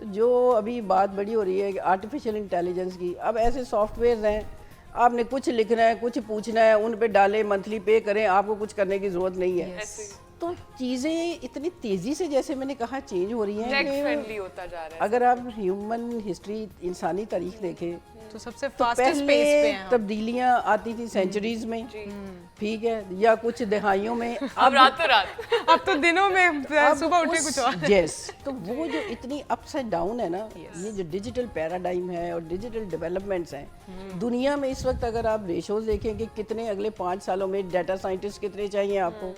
جو ابھی بات بڑی ہو رہی ہے کہ آرٹیفیشیل انٹیلیجنس کی, اب ایسے سافٹ ویئرز ہیں آپ نے کچھ لکھنا ہے, کچھ پوچھنا ہے, ان پہ ڈالیں, منتھلی پے کریں, آپ کو کچھ کرنے کی ضرورت نہیں ہے. تو چیزیں اتنی تیزی سے جیسے میں نے کہا چینج ہو رہی ہیں کہ اگر آپ ہیومن ہسٹری, انسانی تاریخ دیکھیں تو سب سے فاسٹسٹ پیس پہ ہیں. تبدیلیاں آتی تھی سینچریز میں, ٹھیک ہے, یا کچھ دہائیوں میں, اب راتوں رات, اب تو دنوں میں صبح اٹھے کچھ اور. یس, تو وہ جو اتنی اپ سائڈ ڈاؤن ہے نا, یہ جو ڈیجیٹل پیراڈائم ہے اور ڈیجیٹل ڈیولپمنٹس ہیں دنیا میں اس وقت, اگر آپ ریشوز دیکھیں کہ کتنے اگلے 5 سالوں میں ڈیٹا سائنٹسٹ کتنے چاہیے آپ کو,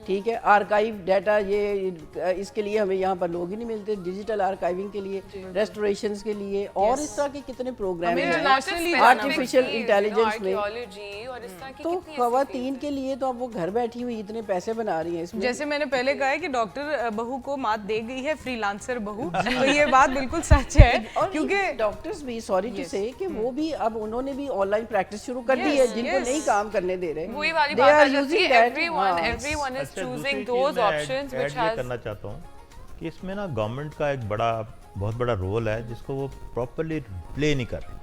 ٹھیک ہے, آرکائیو ڈیٹا, یہ اس کے لیے ہمیں یہاں پر لوگ ہی نہیں ملتے, ڈیجیٹل آرکائیونگ کے لیے, ریسٹوریشنز کے لیے, اور اس طرح کے کتنے پروگرام ہیں آرٹیفیشل انٹیلیجنس میں. تو خواتین کے لیے تو اب وہ گھر بیٹھی ہوئی اتنے پیسے بنا رہی ہیں اس میں. جیسے میں نے پہلے کہا ہے کہ ڈاکٹر بہو کو مات دے گئی ہے فری لانسر بہو, تو یہ بات بالکل سچ ہے. کیونکہ ڈاکٹرز بھی سوری ٹو سے کہ وہ بھی اب انہوں نے بھی آن لائن پریکٹس شروع کر دی ہے, جن کو نہیں کام کرنے دے رہے. وہی والی بات ہے, everyone is choosing those options which has. کرنا چاہتا ہوں کہ اس میں نا گورنمنٹ کا ایک بہت بڑا رول ہے جس کو وہ پراپرلی پلے نہیں کر رہی.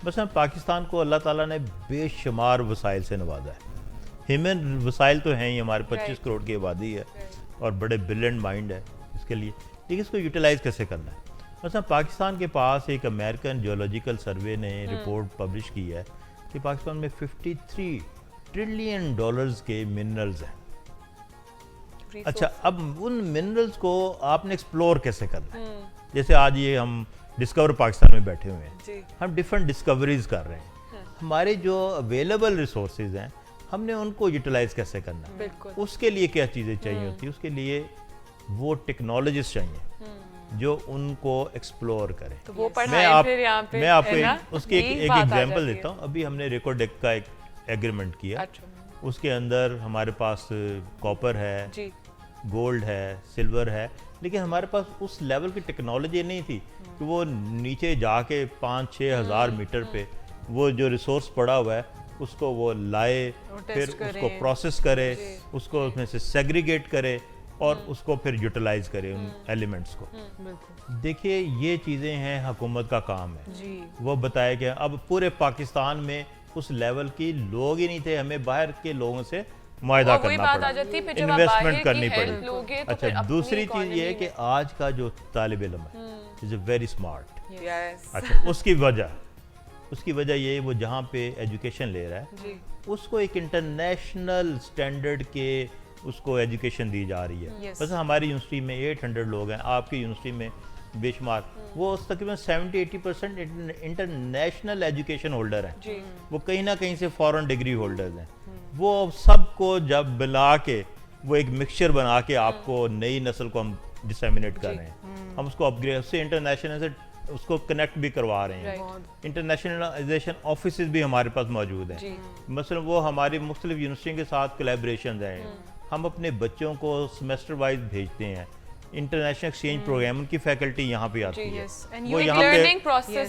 بس پاکستان کو اللہ تعالیٰ نے بے شمار وسائل سے نوازا ہے. ہیومن وسائل تو ہیں ہی, ہمارے 25 کروڑ کی آبادی ہے اور بڑے برلینٹ مائنڈ ہے اس کے لیے, لیکن اس کو یوٹیلائز کیسے کرنا ہے. مثلا پاکستان کے پاس ایک امریکن جیولوجیکل سروے نے رپورٹ پبلش کی ہے کہ پاکستان میں $53 ٹریلین کے منرلز ہیں. اچھا, اب ان منرلز کو آپ نے ایکسپلور کیسے کرنا ہے. جیسے آج یہ ہم ڈسکور پاکستان میں بیٹھے ہوئے ہیں, جی. ہم ڈفرینٹ ڈسکوریز کر رہے ہیں. ہمارے جو اویلیبل ریسورسز ہیں ہم نے ان کو یوٹیلائز کیسے کرنا ہے, اس کے لیے کیا چیزیں چاہیے ہوتی ہیں, اس کے لیے وہ ٹیکنالوجسٹ چاہیے جو ان کو ایکسپلور کریں. میں آپ کو اس کی ایک ایگزامپل دیتا ہوں. ابھی ہم نے ریکوڈیک کا ایک ایگریمنٹ کیا, اس کے اندر ہمارے پاس کاپر ہے, گولڈ ہے, سلور ہے, لیکن ہمارے پاس اس لیول کی ٹیکنالوجی نہیں تھی کہ وہ نیچے جا کے 5-6 ہزار میٹر پہ وہ جو ریسورس پڑا ہوا ہے اس کو وہ لائے, پھر اس کو پروسیس کرے, اس کو اس میں سے سیگریگیٹ کرے اور اس کو پھر یوٹیلائز کرے ان ایلیمنٹس کو. دیکھیے یہ چیزیں ہیں حکومت کا کام ہے. وہ بتایا کہ اب پورے پاکستان میں اس لیول کی لوگ ہی نہیں تھے, ہمیں باہر کے لوگوں سے معاہدہ کرنا پڑا, انویسٹمنٹ کرنی پڑی. اچھا, دوسری چیز یہ ہے کہ آج کا جو طالب علم ہے از اے ویری اسمارٹ. اچھا, اس کی وجہ یہ ہے وہ جہاں پہ ایجوکیشن لے رہا ہے اس کو ایک انٹرنیشنل اسٹینڈرڈ کے اس کو ایجوکیشن دی جا رہی ہے. بس ہماری یونیورسٹی میں 800 لوگ ہیں, آپ کی یونیورسٹی میں بے شمار, وہ تقریباً 70-80% انٹرنیشنل ایجوکیشن ہولڈر ہیں. وہ کہیں نہ کہیں سے فورن ڈگری ہولڈرز ہیں. وہ سب کو جب ملا کے وہ ایک مکسچر بنا کے آپ کو نئی نسل کو ہم ڈسیمینیٹ کر رہے ہیں, ہم اس کو اپ گریڈ سے انٹرنیشنل سے اس کو کنیکٹ بھی کروا رہے ہیں. انٹرنیشنلائزیشن آفیسز بھی ہمارے پاس موجود ہیں. مثلا وہ ہماری مختلف یونیورسٹیوں کے ساتھ کولیبریشنز ہیں. ہم اپنے بچوں کو سیمسٹر وائز بھیجتے ہیں. انٹرنیشنل ایکسچینج پروگرام, ان کی فیکلٹی یہاں پہ آتی ہے, وہ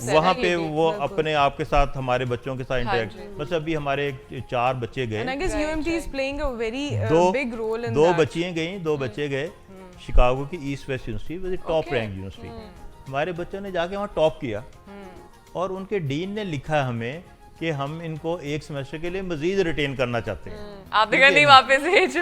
وہاں پہ وہ اپنے آپ کے ساتھ ہمارے بچوں کے ساتھ انٹریکٹ. بس ابھی ہمارے 4 بچے گئے, 2 بچے گئے شکاگو کی east west university, top rank university. ہمارے بچوں نے جا کے وہاں ٹاپ کیا اور ان کے ڈین نے لکھا ہمیں کہ ہم ان کو ایک سیمسٹر کے لیے مزید ریٹین کرنا چاہتے ہیں. آپ نہیں واپس بھیجو.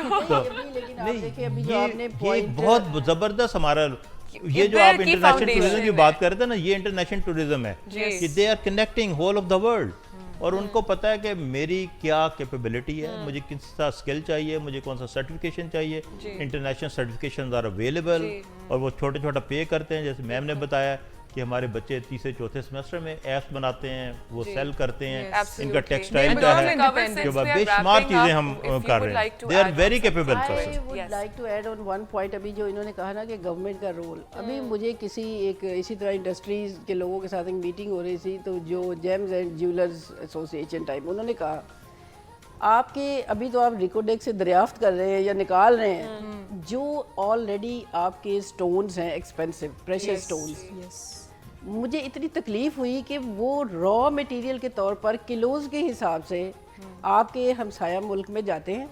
یہ بہت زبردست ہمارا, یہ جو آپ انٹرنیشنل ٹورزم کی بات کر رہے تھے نا, یہ انٹرنیشنل ٹورزم ہے کہ they are connecting whole of the world. اور ان کو پتا ہے کہ میری کیا کیپیبلٹی ہے, مجھے کس طرح اسکل چاہیے, مجھے کون سا سرٹیفکیشن چاہیے. انٹرنیشنل سرٹیفکیشن آر اویلیبل, اور وہ چھوٹے چھوٹا پے کرتے ہیں. جیسے میم نے بتایا کہ ہمارے بچے 3-4 سیمسٹر میں ایپس بناتے ہیں, وہ سیل کرتے ہیں, ان کا ٹیکسٹائل کا ہے, جو بے شمار چیزیں ہم کر رہے ہیں. They are very capable person. I would like to add on one point, ابھی جو انہوں نے کہا نا کہ گورنمنٹ کا رول, ابھی مجھے اسی طرح انڈسٹریز کے لوگوں کے ساتھ ایک میٹنگ ہو رہی تھی, تو جو James and jewellers association type, انہوں نے کہا آپ کے ابھی تو آپ ریکوڈیک سے دریافت کر رہے ہیں یا نکال رہے ہیں, جو آلریڈی آپ کے سٹونز ہیں ایکسپینسو پریشیس سٹونز, مجھے اتنی تکلیف ہوئی کہ وہ را میٹیریل کے طور پر کلوز کے حساب سے آپ کے ہمسایہ ملک میں جاتے ہیں,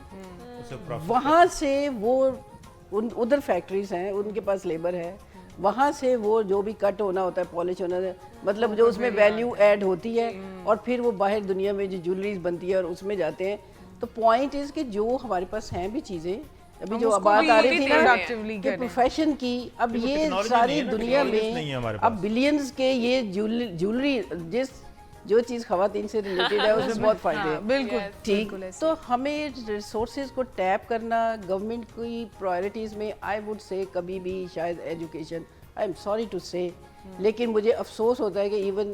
وہاں سے وہ ادھر فیکٹریز ہیں, ان کے پاس لیبر ہے, وہاں سے وہ جو بھی کٹ ہونا ہوتا ہے, پالش ہونا ہے, مطلب جو اس میں ویلیو ایڈ ہوتی ہے, اور پھر وہ باہر دنیا میں جو جیولریز بنتی ہے اور اس میں جاتے ہیں. تو پوائنٹ از کہ جو ہمارے پاس ہیں بھی چیزیں, ابھی جو بات آ رہی تھی نا کہ پروفیشن کی, اب یہ ساری دنیا میں اب بلینز کے یہ جیولری, جو چیز خواتین سے ریلیٹڈ ہے اس میں بہت فائدے ہیں. بالکل ٹھیک. تو ہمیں ریسورسز کو ٹیپ کرنا گورنمنٹ کی پرائرٹیز میں, آئی ووڈ سے کبھی بھی شاید education, I am sorry to say, لیکن مجھے افسوس ہوتا ہے کہ ایون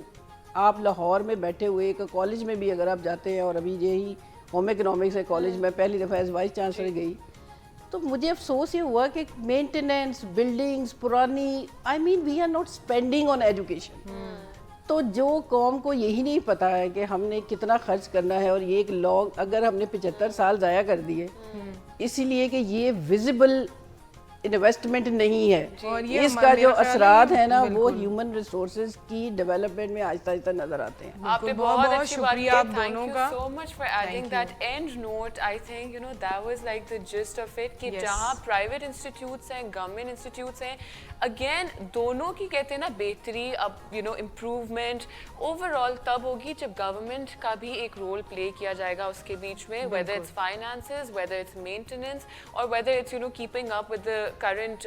آپ لاہور میں بیٹھے ہوئے ایک کالج میں بھی اگر آپ جاتے ہیں, اور ابھی یہی ہوم اکنامکس ہے کالج میں پہلی دفعہ ایز وائس چانسلر گئی, تو مجھے افسوس یہ ہوا کہ مینٹیننس بلڈنگز پرانی, I mean we are not spending on education. تو جو قوم کو یہی نہیں پتہ ہے کہ ہم نے کتنا خرچ کرنا ہے, اور یہ ایک لانگ, اگر ہم نے 75 سال ضائع کر دیے اسی لیے کہ یہ ویزیبل انویسٹمنٹ نہیں ہے, اس کا جو اثرات ہیں نا وہ ہیومن ریسورسز کی ڈیولپمنٹ میں آہستہ آہستہ نظر آتے ہیں. آپ نے بہت اچھی بات کی, thank you so much for adding that and note. I think you know that was like the gist of it, کہ جہاں پرائیویٹ انسٹیٹیوٹس ہیں, گورنمنٹ انسٹیٹیوٹس ہیں, اگین دونوں کی کہتے ہیں نا بہتری, اب you know improvement over all تب ہوگی جب گورنمنٹ کا بھی ایک رول پلے کیا جائے گا اس کے بیچ میں, whether it's finances, whether it's maintenance, اور whether it's you know keeping up with current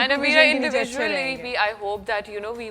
And Amira, individually, I hope that we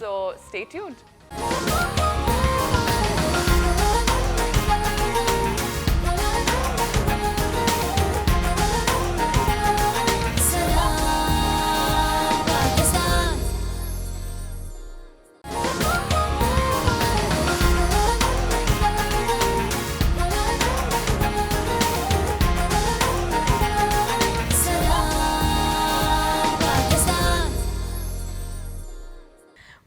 So stay tuned.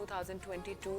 2022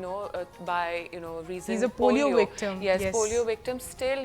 reason he's a polio victim. Yes, polio victim. Still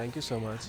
Thank you so much.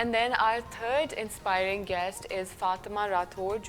And then our third inspiring guest is Fatima Rathod,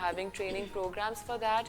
having training programs for that.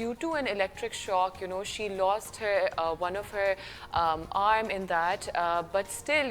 due to an electric shock she lost her one of her arm in that. But still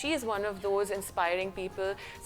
She is one of those inspiring people.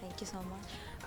Thank you so much.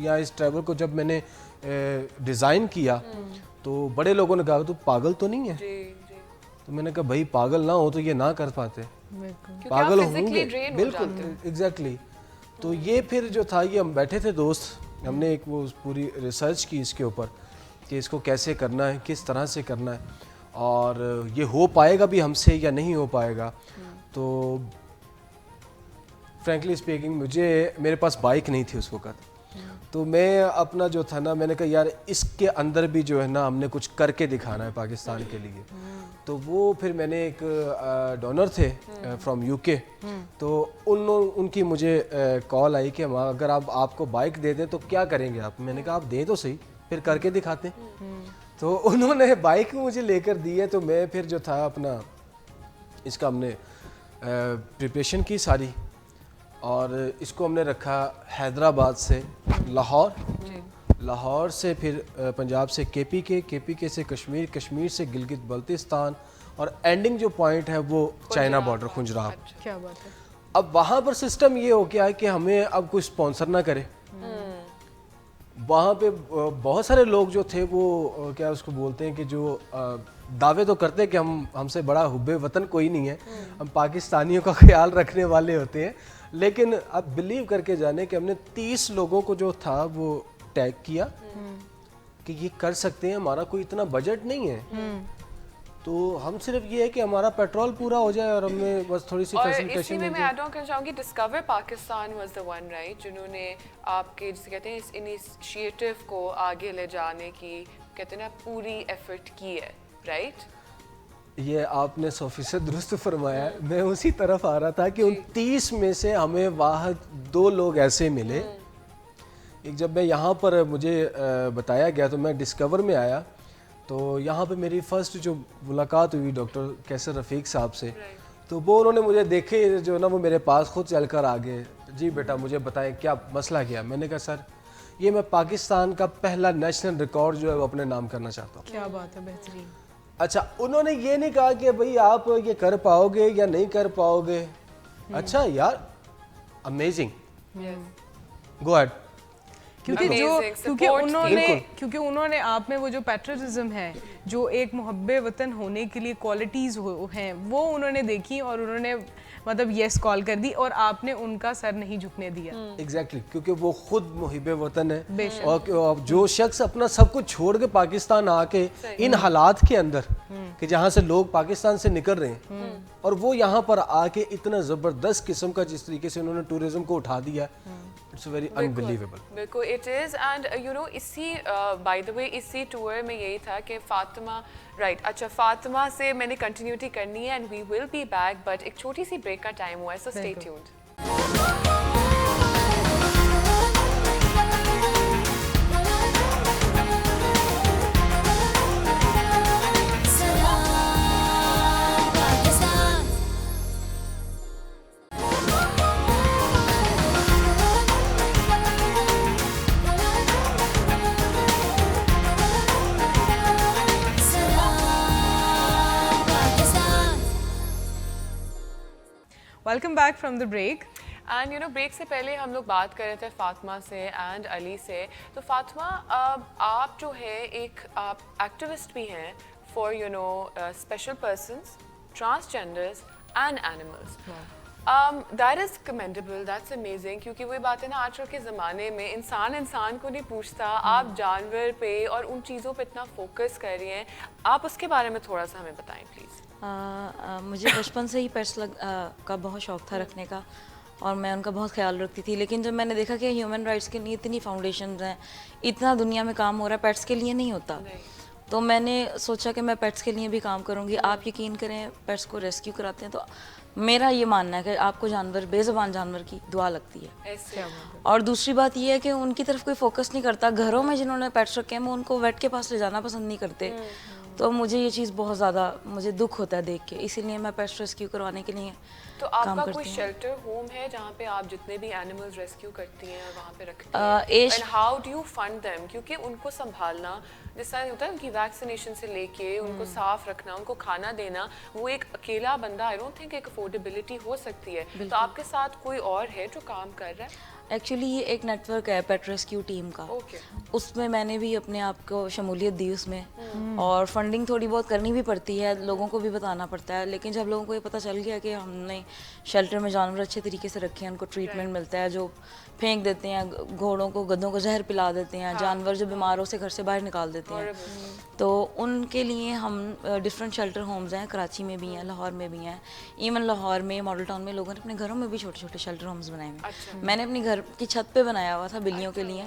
یا اس travel کو جب میں نے design کیا تو بڑے لوگوں نے کہا تو پاگل تو نہیں ہے. تو میں نے کہا بھائی پاگل نہ ہو تو یہ نہ کر پاتے, پاگل ہوں گے بالکل ایگزیکٹلی. تو یہ پھر جو تھا یہ ہم بیٹھے تھے دوست, ہم نے ایک وہ پوری ریسرچ کی اس کے اوپر کہ اس کو کیسے کرنا ہے, کس طرح سے کرنا ہے, اور یہ ہو پائے گا بھی ہم سے یا نہیں ہو پائے گا. تو فرینکلی اسپیکنگ میرے پاس بائک نہیں تھی اس وقت, تو میں اپنا جو تھا نا میں نے کہا یار اس کے اندر بھی جو ہے نا ہم نے کچھ کر کے دکھانا ہے پاکستان کے لیے. تو وہ پھر میں نے ایک ڈونر تھے فرام یو کے, تو ان کی مجھے کال آئی کہ اگر آپ کو بائک دے دیں تو کیا کریں گے آپ. میں نے کہا آپ دیں تو صحیح, پھر کر کے دکھاتے ہیں. تو انہوں نے بائک مجھے لے کر دی ہے, تو میں پھر جو تھا اپنا اس کا ہم نے پریپریشن کی ساری, اور اس کو ہم نے رکھا حیدرآباد سے لاہور سے پھر پنجاب سے کے پی کے سے کشمیر سے گلگت بلتستان, اور اینڈنگ جو پوائنٹ ہے وہ چائنا بارڈر کھنجراب. کیا بات ہے. اب وہاں پر سسٹم یہ ہو گیا ہے کہ ہمیں اب کوئی اسپانسر نہ کرے. وہاں پہ بہت سارے لوگ جو تھے وہ کیا اس کو بولتے ہیں کہ جو دعوے تو کرتے کہ ہم سے بڑا حب وطن کوئی نہیں ہے, ہم پاکستانیوں کا خیال رکھنے والے ہوتے ہیں, لیکن اب بلیو کر کے جانے کہ ہم نے 30 لوگوں کو جو تھا وہ ٹیگ کیا کہ یہ کر سکتے ہیں, ہمارا کوئی اتنا بجٹ نہیں ہے, تو ہم صرف یہ ہے کہ ہمارا پیٹرول پورا ہو جائے اور ہمیں بس تھوڑی سی فیسیلیٹیشن مل جائے. میں ایڈ آن کرنا چاہوں گی discover Pakistan was the one right جنہوں نے آپ کے جسے کہتے ہیں اس انیشیٹو کو آگے لے جانے کی کہتے ہیں نا پوری ایفرٹ کی ہے, رائٹ؟ یہ آپ نے 100% درست فرمایا. میں اسی طرف آ رہا تھا کہ ان 30 میں سے ہمیں واحد 2 لوگ ایسے ملے. ایک جب میں یہاں پر مجھے بتایا گیا تو میں ڈسکور میں آیا, تو یہاں پہ میری فرسٹ جو ملاقات ہوئی ڈاکٹر کیسر رفیق صاحب سے, تو وہ انہوں نے مجھے دیکھے جو نا وہ میرے پاس خود چل کر آ گئے. جی بیٹا مجھے بتائیں کیا مسئلہ کیا. میں نے کہا سر یہ میں پاکستان کا پہلا نیشنل ریکارڈ جو ہے وہ اپنے نام کرنا چاہتا ہوں. کیا بات ہے, بہترین. اچھا انہوں نے یہ نہیں کہا کہ بھئی آپ یہ کر پاؤ گے یا نہیں کر پاؤ گے. اچھا یار امیزنگ, گو ایڈ. کیونکہ انہوں نے آپ میں وہ جو پیٹریٹزم ہے, جو ایک محب وطن ہونے کے لیے کوالٹیز ہیں, وہ انہوں نے دیکھی اور انہوں نے مطلب یس کال کر دی, اور آپ نے ان کا سر نہیں جھکنے دیا. ایگزیکٹلی, کیونکہ وہ خود محب وطن ہے, اور جو شخص اپنا سب کچھ چھوڑ کے پاکستان آ کے ان حالات کے اندر کہ جہاں سے لوگ پاکستان سے نکل رہے ہیں, اور وہ یہاں پر آ کے اتنا زبردست قسم کا جس طریقے سے انہوں نے ٹورزم کو اٹھا دیا, اٹس ویری انبلیویبل. بالکل it is. And you know اسی بائی دا وے اسی ٹور میں یہی تھا کہ فاطمہ رائٹ. اچھا فاطمہ سے میں نے کنٹینیوٹی کرنی ہے and we will be back, but ایک چھوٹی سی بریک کا ٹائم ہوا ہے, so stay tuned. Welcome back from the break. And you know break سے پہلے ہم لوگ بات کر رہے تھے فاطمہ سے اینڈ علی سے. تو فاطمہ آپ جو ہے ایک آپ ایکٹیوسٹ بھی ہیں for you know special persons, transgenders and animals. That is commendable, that's amazing. کیونکہ وہی بات ہے نا آج کل کے زمانے میں انسان کو نہیں پوچھتا, آپ جانور پہ اور ان چیزوں پہ اتنا فوکس کر رہی ہیں. آپ اس کے بارے میں تھوڑا سا ہمیں بتائیں پلیز. مجھے بچپن سے ہی پیٹس کا بہت شوق تھا رکھنے کا, اور میں ان کا بہت خیال رکھتی تھی. لیکن جب میں نے دیکھا کہ ہیومن رائٹس کے لیے اتنی فاؤنڈیشنز ہیں, اتنا دنیا میں کام ہو رہا ہے, پیٹس کے لیے نہیں ہوتا, تو میں نے سوچا کہ میں پیٹس کے لیے بھی کام کروں گی. آپ یقین کریں پیٹس کو ریسکیو کراتے ہیں, تو میرا یہ ماننا ہے کہ آپ کو جانور, بے زبان جانور کی دعا لگتی ہے. اور دوسری بات یہ ہے کہ ان کی طرف کوئی فوکس نہیں کرتا. گھروں میں جنہوں نے پیٹس رکھے ہیں وہ ان کو ویٹ کے پاس لے جانا پسند نہیں کرتے, تو مجھے یہ چیز بہت زیادہ مجھے دکھ ہوتا ہے دیکھ کے, اسی لیے میں پیٹس ریسکیو کروانے کے لیے تو آپ کا کوئی شیلٹر ہوم ہے جہاں پہ آپ جتنے بھی اینیملز ریسکیو کرتی ہیں وہاں پہ رکھتی ہیں, and how do you fund them? کیونکہ ان کو سنبھالنا جس طرح ہوتا ہے ان کی ویکسینیشن سے لے کے ان کو صاف رکھنا, ان کو کھانا دینا, وہ ایک اکیلا بندہ آئی ڈونٹ تھنک ایک افورڈیبلٹی ہو سکتی ہے. تو آپ کے ساتھ کوئی اور ہے جو کام کر رہا ہے؟ ایکچولی یہ ایک نیٹ ورک ہے پیٹ ریسکیو ٹیم کا, اس میں میں نے بھی اپنے آپ کو شمولیت دی اس میں, اور فنڈنگ تھوڑی بہت کرنی بھی پڑتی ہے, لوگوں کو بھی بتانا پڑتا ہے. لیکن جب لوگوں کو یہ پتہ چل گیا کہ ہم نے شیلٹر میں جانور اچھے طریقے سے رکھے ہیں, ان کو ٹریٹمنٹ ملتا ہے, جو پھینک دیتے ہیں گھوڑوں کو, گدھوں کو زہر پلا دیتے ہیں, جانور جو بیمار ہو سے گھر سے باہر نکال دیتے ہیں, تو ان کے لیے ہم ڈفرینٹ شیلٹر ہومز ہیں, کراچی میں بھی ہیں, لاہور میں بھی ہیں, ایون لاہور میں ماڈل ٹاؤن میں لوگوں نے اپنے گھروں میں بھی چھوٹے چھوٹے شیلٹر ہومز بنائے ہوئے. میں نے اپنی گھر کی چھت پہ بنایا ہوا تھا بلیوں کے لیے,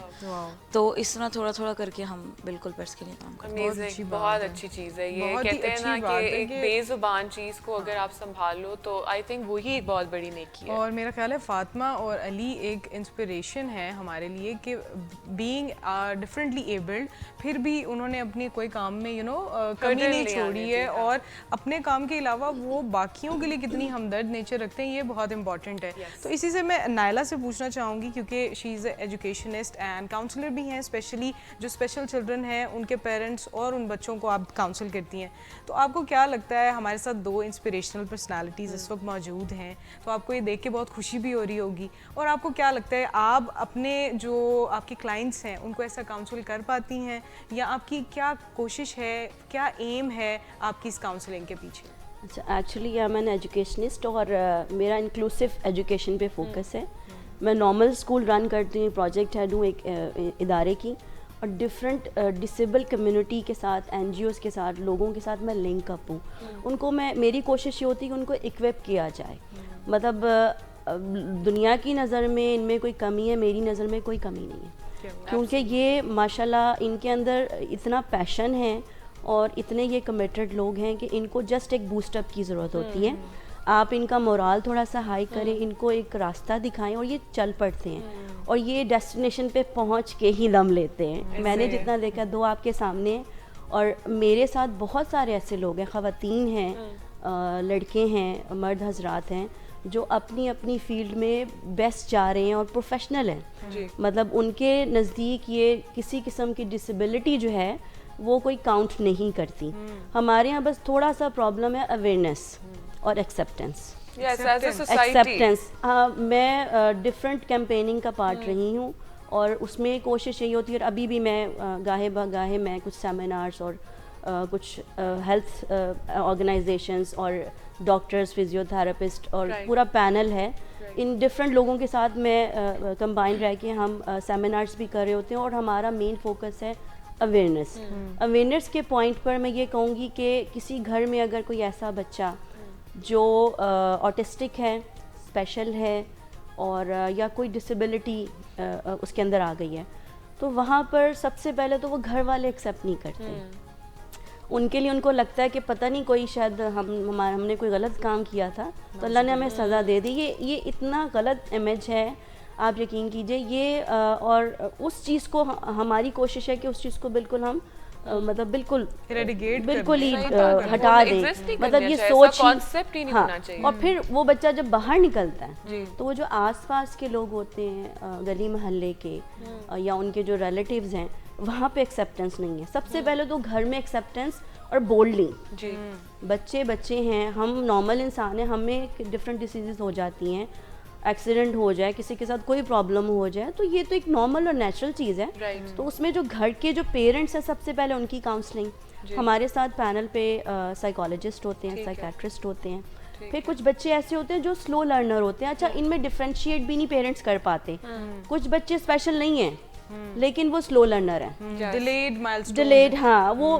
تو اس طرح تھوڑا تھوڑا کر کے ہم بالکل پیٹس کے لیے کام کرتے ہیں. بہت اچھی چیز ہے یہ, کہتے ہیں نا کہ ایک بے زبان چیز کو اگر آپ سنبھالو تو آئی تھنک وہی ایک بہت بڑی نیکی ہے. اور میرا خیال ہے فاطمہ اور علی ایک انسپریشن ہے ہمارے لیے کہ بینگ ڈفرینٹلی ایبلڈ پھر بھی انہوں نے اپنی کوئی کام میں کمی نہیں چھوڑی ہے, اور اپنے کام کے علاوہ وہ باقیوں کے لیے کتنی ہمدرد نیچر رکھتے ہیں, یہ بہت امپورٹنٹ ہے. تو اسی سے میں نائلہ سے پوچھنا چاہوں گی, کیونکہ شی از اے ایجوکیشنسٹ اینڈ کاؤنسلر بھی ہیں, اسپیشلی جو اسپیشل چلڈرن ہیں ان کے پیرنٹس اور ان بچوں کو آپ کاؤنسل کرتی ہیں. تو آپ کو کیا لگتا ہے, ہمارے ساتھ 2 انسپریشنل پرسنالٹیز اس وقت موجود ہیں, تو آپ کو یہ دیکھ کے بہت خوشی بھی ہو رہی ہوگی, اور آپ کو کیا لگتا ہے آپ اپنے جو آپ کے کلائنٹس ہیں ان کو ایسا کاؤنسل کر پاتی ہیں, یا آپ کی کیا کوشش ہے, کیا ایم ہے آپ کی اس کاؤنسلنگ کے پیچھے؟ اچھا, ایکچولی میں این ایجوکیشنسٹ اور میرا انکلوسیو ایجوکیشن پہ فوکس ہے. میں نارمل اسکول رن کرتی ہوں, پروجیکٹ ہیڈ ہوں ایک ادارے کی, اور ڈفرینٹ ڈسیبل کمیونٹی کے ساتھ, این جی اوز کے ساتھ, لوگوں کے ساتھ میں لنک اپ ہوں. ان کو میری کوشش یہ ہوتی ہے کہ ان کو اکوپ کیا جائے. مطلب دنیا کی نظر میں ان میں کوئی کمی ہے, میری نظر میں کوئی کمی نہیں ہے, کیونکہ یہ ماشاءاللہ ان کے اندر اتنا پیشن ہے اور اتنے یہ کمیٹڈ لوگ ہیں کہ ان کو جسٹ ایک بوسٹ اپ کی ضرورت ہوتی ہے. آپ ان کا مورال تھوڑا سا ہائی کریں, ان کو ایک راستہ دکھائیں, اور یہ چل پڑتے ہیں, اور یہ ڈیسٹینیشن پہ پہنچ کے ہی دم لیتے ہیں. میں نے جتنا دیکھا 2 آپ کے سامنے, اور میرے ساتھ بہت سارے ایسے لوگ ہیں, خواتین ہیں, لڑکے ہیں, مرد حضرات ہیں, جو اپنی اپنی فیلڈ میں بیسٹ جا رہے ہیں اور پروفیشنل ہیں. مطلب ان کے نزدیک یہ کسی قسم کی ڈسیبلٹی جو ہے وہ کوئی کاؤنٹ نہیں کرتی. ہمارے ہاں بس تھوڑا سا پرابلم ہے ایویئرنیس اور ایکسیپٹینس. میں ڈفرینٹ کیمپیننگ کا پارٹ رہی ہوں, اور اس میں کوشش یہی ہوتی ہے, اور ابھی بھی میں گاہے بگاہے میں کچھ سیمینارز اور کچھ ہیلتھ آرگنائزیشنز اور ڈاکٹرز, فزیوتھراپسٹ اور پورا پینل ہے, ان ڈفرینٹ لوگوں کے ساتھ میں کمبائن رہ کے ہم سیمینارز بھی کر رہے ہوتے ہیں. اور ہمارا مین فوکس ہے اویئرنیس. اویئرنیس کے پوائنٹ پر میں یہ کہوں گی کہ کسی گھر میں اگر کوئی ایسا بچہ جو آٹسٹک ہے, اسپیشل ہے, اور یا کوئی ڈسیبلٹی اس کے اندر آ گئی ہے, تو وہاں پر سب سے پہلے تو وہ گھر والے ایکسیپٹ نہیں کرتے. ان کے لیے ان کو لگتا ہے کہ پتہ نہیں کوئی شاید ہم نے کوئی غلط کام کیا تھا تو اللہ نے ہمیں سزا دے دی. یہ اتنا غلط امیج ہے, آپ یقین کیجئے. یہ اور اس چیز کو ہماری کوشش ہے کہ اس چیز کو بالکل ہم مطلب بالکل ہی ہٹا دیں. مطلب یہ سوچ, ہاں. اور پھر وہ بچہ جب باہر نکلتا ہے تو وہ جو آس پاس کے لوگ ہوتے ہیں گلی محلے کے یا ان کے جو ریلیٹیوز ہیں, وہاں پہ ایکسیپٹنس نہیں ہے. سب سے پہلے تو گھر میں ایکسیپٹنس اور بولڈنگ. بچے ہیں, ہم نارمل انسان ہیں, ہمیں ڈفرینٹ ڈیزیزز ہو جاتی ہیں, ایکسیڈنٹ ہو جائے, کسی کے ساتھ کوئی پرابلم ہو جائے, تو یہ تو ایک نارمل اور نیچرل چیز ہے. تو اس میں جو گھر کے جو پیرنٹس ہیں, سب سے پہلے ان کی کاؤنسلنگ. ہمارے ساتھ پینل پہ سائیکالوجسٹ ہوتے ہیں, سائیکیٹرسٹ ہوتے ہیں. پھر کچھ بچے ایسے ہوتے ہیں جو سلو لرنر ہوتے ہیں. اچھا, ان میں ڈفرینشیٹ بھی نہیں پیرنٹس کر پاتے. کچھ بچے اسپیشل نہیں ہیں لیکن وہ سلو لرنر ہیں, ڈیلیڈ, ہاں, وہ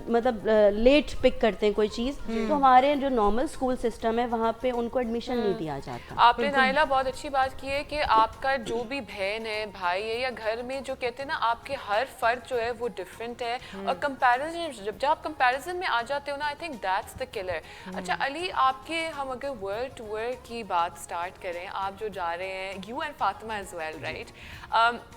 مطلب لیٹ پک کرتے ہیں کوئی چیز. تو ہمارے جو نارمل اسکول سسٹم ہے وہاں پہ ان کو ایڈمیشن نہیں دیا جاتا. آپ نے نائلہ بہت اچھی بات کی ہے کہ آپ کا جو بھی بہن ہے, بھائی ہے, یا گھر میں جو کہتے ہیں نا, آپ کے ہر فرد جو ہے وہ ڈفرینٹ ہے, اور کمپیریزن, جب آپ کمپیریزن میں آ جاتے ہو نا, I think that's the colour. اچھا علی, آپ کے ہم اگر ورلڈ ٹور کی بات اسٹارٹ کریں, آپ جو جا رہے ہیں, you and Fatima as well, right,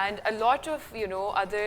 and a lot of other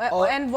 And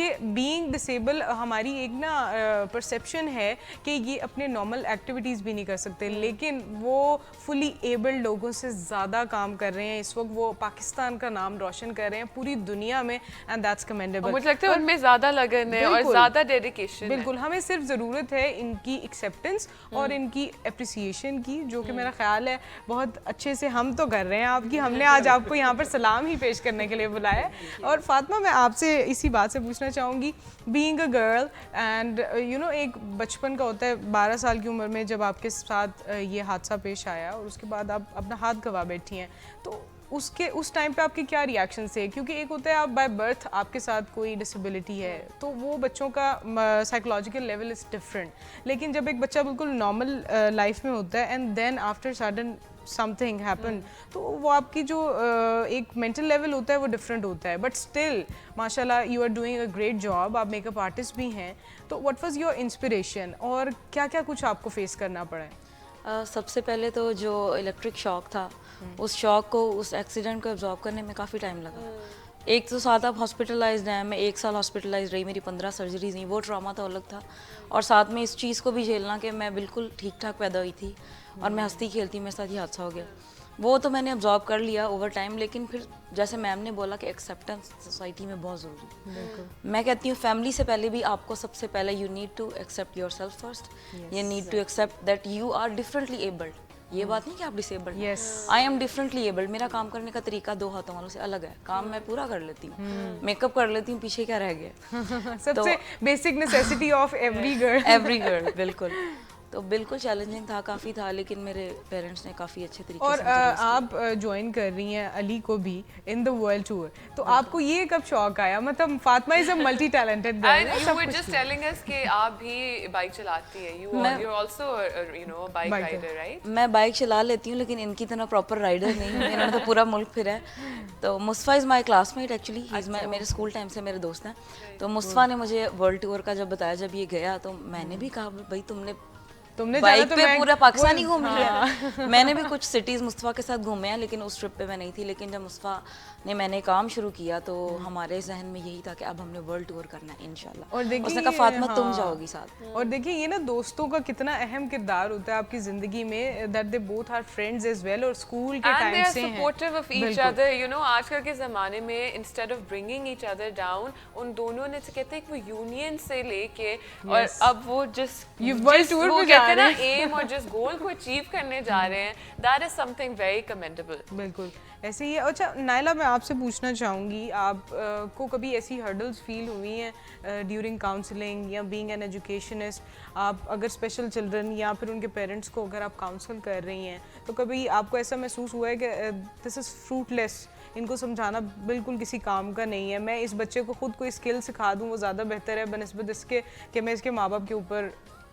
کہ بینگ ڈسیبل ہماری ایک نا پرسیپشن ہے کہ یہ اپنے نارمل ایکٹیویٹیز بھی نہیں کر سکتے, لیکن وہ فلی ایبلڈ لوگوں سے زیادہ کام کر رہے ہیں اس وقت, وہ پاکستان کا نام روشن کر رہے ہیں پوری دنیا میں, اینڈ دیٹس کمینڈیبل. مجھے لگتا ہے ان میں زیادہ لگن ہے اور زیادہ ڈیڈیکیشن. بالکل, ہمیں صرف ضرورت ہے ان کی ایکسیپٹنس اور ان کی اپریسیشن کی, جو کہ میرا خیال ہے بہت اچھے سے ہم تو کر رہے ہیں آپ کی. ہم نے آج آپ کو یہاں پر سلام ہی پیش کرنے کے لیے بلایا ہے. اور فاطمہ, میں آپ سے اسی بات سے پوچھنا چاہوں گی, being a girl and you know, ایک بچپن کا ہوتا ہے 12 سال کی عمر میں جب آپ کے ساتھ یہ حادثہ پیش آیا اور اس کے بعد آپ اپنا ہاتھ گنوا بیٹھی ہیں, تو اس ٹائم پہ آپ کے کیا ریاکشن تھے؟ کیونکہ ایک ہوتا ہے آپ بائی برتھ آپ کے ساتھ کوئی ڈسیبلٹی ہے تو وہ بچوں کا سائیکولوجیکل لیول از ڈفرینٹ, لیکن جب ایک بچہ بالکل نارمل لائف میں ہوتا ہے and then after sudden some thing happen, تو وہ آپ کی جو ایک مینٹل لیول ہوتا ہے وہ ڈفرینٹ ہوتا ہے. بٹ اسٹل ماشاء اللہ you are doing a great job, آپ میک اپ آرٹسٹ بھی ہیں, تو واٹ واز یور انسپریشن اور کیا کیا کچھ آپ کو فیس کرنا پڑا ہے؟ سب سے پہلے تو جو الیکٹرک شاک تھا, اس شاک کو, اس ایکسیڈنٹ کو ایبزارب کرنے میں کافی ٹائم لگا. ایک تو ساتھ آپ ہاسپٹلائزڈ ہیں, میں 1 سال ہاسپٹلائزڈ رہی, میری 15 سرجریز نہیں, وہ ٹراما تو الگ تھا, اور ساتھ میں اس چیز کو بھی جھیلنا کہ میں بالکل ٹھیک ٹھاک پیدا ہوئی تھی اور میں ہنستی کھیلتی, میرے ساتھ یہ حادثہ ہو گیا. وہ تو میں نے ابزارب کر لیا اوور ٹائم, لیکن پھر جیسے میم نے بولا کہ ایکسیپٹنس سوسائٹی میں بہت ضروری ہے. میں کہتی ہوں فیملی سے پہلے بھی آپ کو سب سے پہلے you need to accept your self first, you need to accept that you are differently abled. یہ بات نہیں کہ آپ ڈسیبلڈ ہیں, آئی ایم ڈفرینٹلی ایبلڈ. میرا کام کرنے کا طریقہ 2 ہاتھوں والوں سے الگ ہے, کام میں پورا کر لیتی ہوں, میک اپ کر لیتی ہوں, پیچھے کیا رہ گیا, سب سے basic necessity of every girl. بالکل, تو بالکل چیلنجنگ تھا, کافی تھا, لیکن میرے پیرنٹس نے کافی اچھے طریقے سے. اور آپ جوائن کر رہی ہیں علی کو بھی ان دا ورلڈ ٹور, تو آپ کو یہ کب شوق آیا؟ مطلب Fatima is a multi talented girl. You were just telling us کہ آپ بھی بائک چلاتی ہیں, you're also you know a bike rider, right? میں بائک چلا لیتی ہوں, لیکن ان کی طرح پراپر رائڈر نہیں ہوں, انہوں نے تو پورا ملک پھرا ہے. تو مصطفیٰ از مائی کلاس میٹ ایکچولی, میرے اسکول ٹائم سے میرے دوست ہیں. تو مصطفیٰ نے مجھے ورلڈ ٹور کا جب بتایا, جب یہ گیا, تو میں نے بھی کہا بھائی تم نے بائک پہ پورا پاکستان ہی گھوم لیا. میں نے بھی کچھ سٹیز مصطفیٰ کے ساتھ گھومے ہیں, لیکن اس ٹرپ پہ میں نہیں تھی. لیکن جب مصطفیٰ نے میں نے کام شروع کیا تو ہمارے ذہن میں یہی تھا کہ اب ہم نے ورلڈ ٹور کرنا ہے انشاءاللہ. اور اس نے کہا فاطمہ تم جاؤ گی ساتھ. اور دیکھیں یہ نا دوستوں کا کتنا اہم کردار ہوتا ہے آپ کی زندگی میں, that they both are friends as well, اور اسکول کے ٹائم سے ہیں, supportive of each other. You know آج کل کے زمانے میں instead of bringing each other down, ان دونوں نے کہتے ہیں کہ وہ یونین سے لے کے اور اب وہ جس وہ کہتے ہیں نا aim اور جس گول کو اچیو کرنے جا رہے ہیں, that is something very commendable. بالکل ایسے ہی ہے. اچھا نائلہ, میں آپ سے پوچھنا چاہوں گی, آپ کو کبھی ایسی ہرڈلز فیل ہوئی ہیں ڈیورنگ کاؤنسلنگ یا بینگ این ایجوکیشنسٹ؟ آپ اگر اسپیشل چلڈرن یا پھر ان کے پیرنٹس کو اگر آپ کاؤنسل کر رہی ہیں, تو کبھی آپ کو ایسا محسوس ہوا ہے کہ دس از فروٹ لیس, ان کو سمجھانا بالکل کسی کام کا نہیں ہے, میں اس بچے کو خود کوئی اسکل سکھا دوں وہ زیادہ بہتر ہے بنسبت اس کے کہ میں اس کے ماں باپ کے اوپر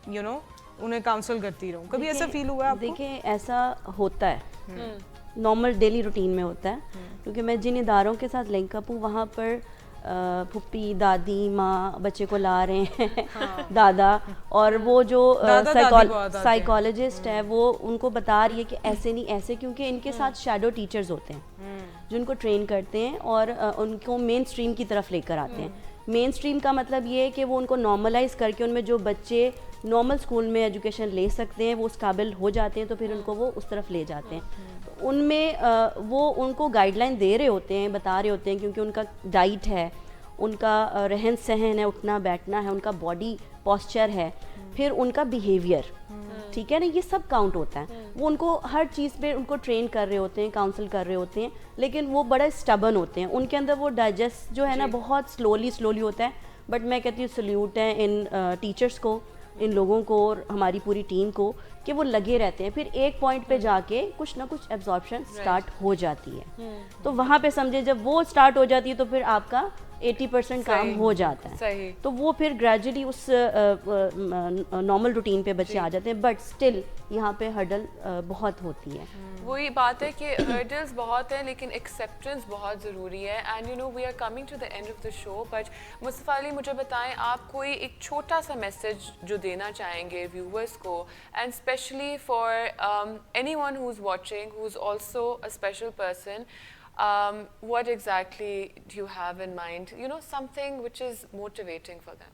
یو نو انہیں کاؤنسل کرتی رہوں؟ کبھی ایسا فیل ہوا ہے آپ کو؟ دیکھیں ایسا ہوتا ہے, نارمل ڈیلی روٹین میں ہوتا ہے, کیونکہ میں جن اداروں کے ساتھ لنک اپ ہوں وہاں پر پھپھی, دادی, ماں بچے کو لا رہے ہیں, دادا, اور وہ جو سائیکالوجسٹ ہے وہ ان کو بتا رہی ہے کہ ایسے نہیں ایسے, کیونکہ ان کے ساتھ شیڈو ٹیچرز ہوتے ہیں جو ان کو ٹرین کرتے ہیں اور ان کو مین اسٹریم کی طرف لے کر آتے ہیں. مین اسٹریم کا مطلب یہ ہے کہ وہ ان کو نارملائز کر کے ان میں جو بچے نارمل اسکول میں ایجوکیشن لے سکتے ہیں وہ اس قابل ہو جاتے ہیں, تو پھر ان کو وہ اس طرف لے جاتے ہیں. ان میں وہ ان کو گائیڈ لائن دے رہے ہوتے ہیں, بتا رہے ہوتے ہیں, کیونکہ ان کا ڈائٹ ہے, ان کا رہن سہن ہے, اٹھنا بیٹھنا ہے, ان کا باڈی پوسچر ہے, پھر ان کا بیہیویئر, ٹھیک ہے نا, یہ سب کاؤنٹ ہوتا ہے. وہ ان کو ہر چیز پہ ان کو ٹرین کر رہے ہوتے ہیں, کاؤنسل کر رہے ہوتے ہیں, لیکن وہ بڑا اسٹبن ہوتے ہیں, ان کے اندر وہ ڈائجسٹ جو ہے نا بہت سلولی ہوتا ہے. بٹ میں کہتی ہوں سلیوٹ ہے ان ٹیچرس کو, ان لوگوں کو اور ہماری پوری ٹیم کو کہ وہ لگے رہتے ہیں. پھر ایک پوائنٹ پہ جا کے کچھ نہ کچھ ایبزارپشن سٹارٹ ہو جاتی ہے, تو وہاں پہ سمجھے جب وہ سٹارٹ ہو جاتی ہے تو پھر آپ کا 80% کام ہو جاتا ہے. تو وہ پھر گریجولی اس نارمل روٹین پہ بچے آ جاتے ہیں. بٹ اسٹل یہاں پہ ہرڈل بہت ہوتی ہے. وہی بات ہے کہ ہرڈلز بہت ہیں لیکن ایکسیپٹنس بہت ضروری ہے. And you know we are coming to the end of the show, but Mustafa Ali مجھے بتائیں آپ کوئی ایک چھوٹا سا میسج جو دینا چاہیں گے ویورس کو, and especially for any one who is watching who is also a special person, what exactly do you have in mind? You know, something which is motivating for them.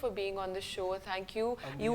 for being on the show. Thank you. You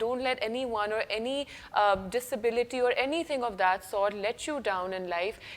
don't let anyone or any disability or anything of that sort let you down in life,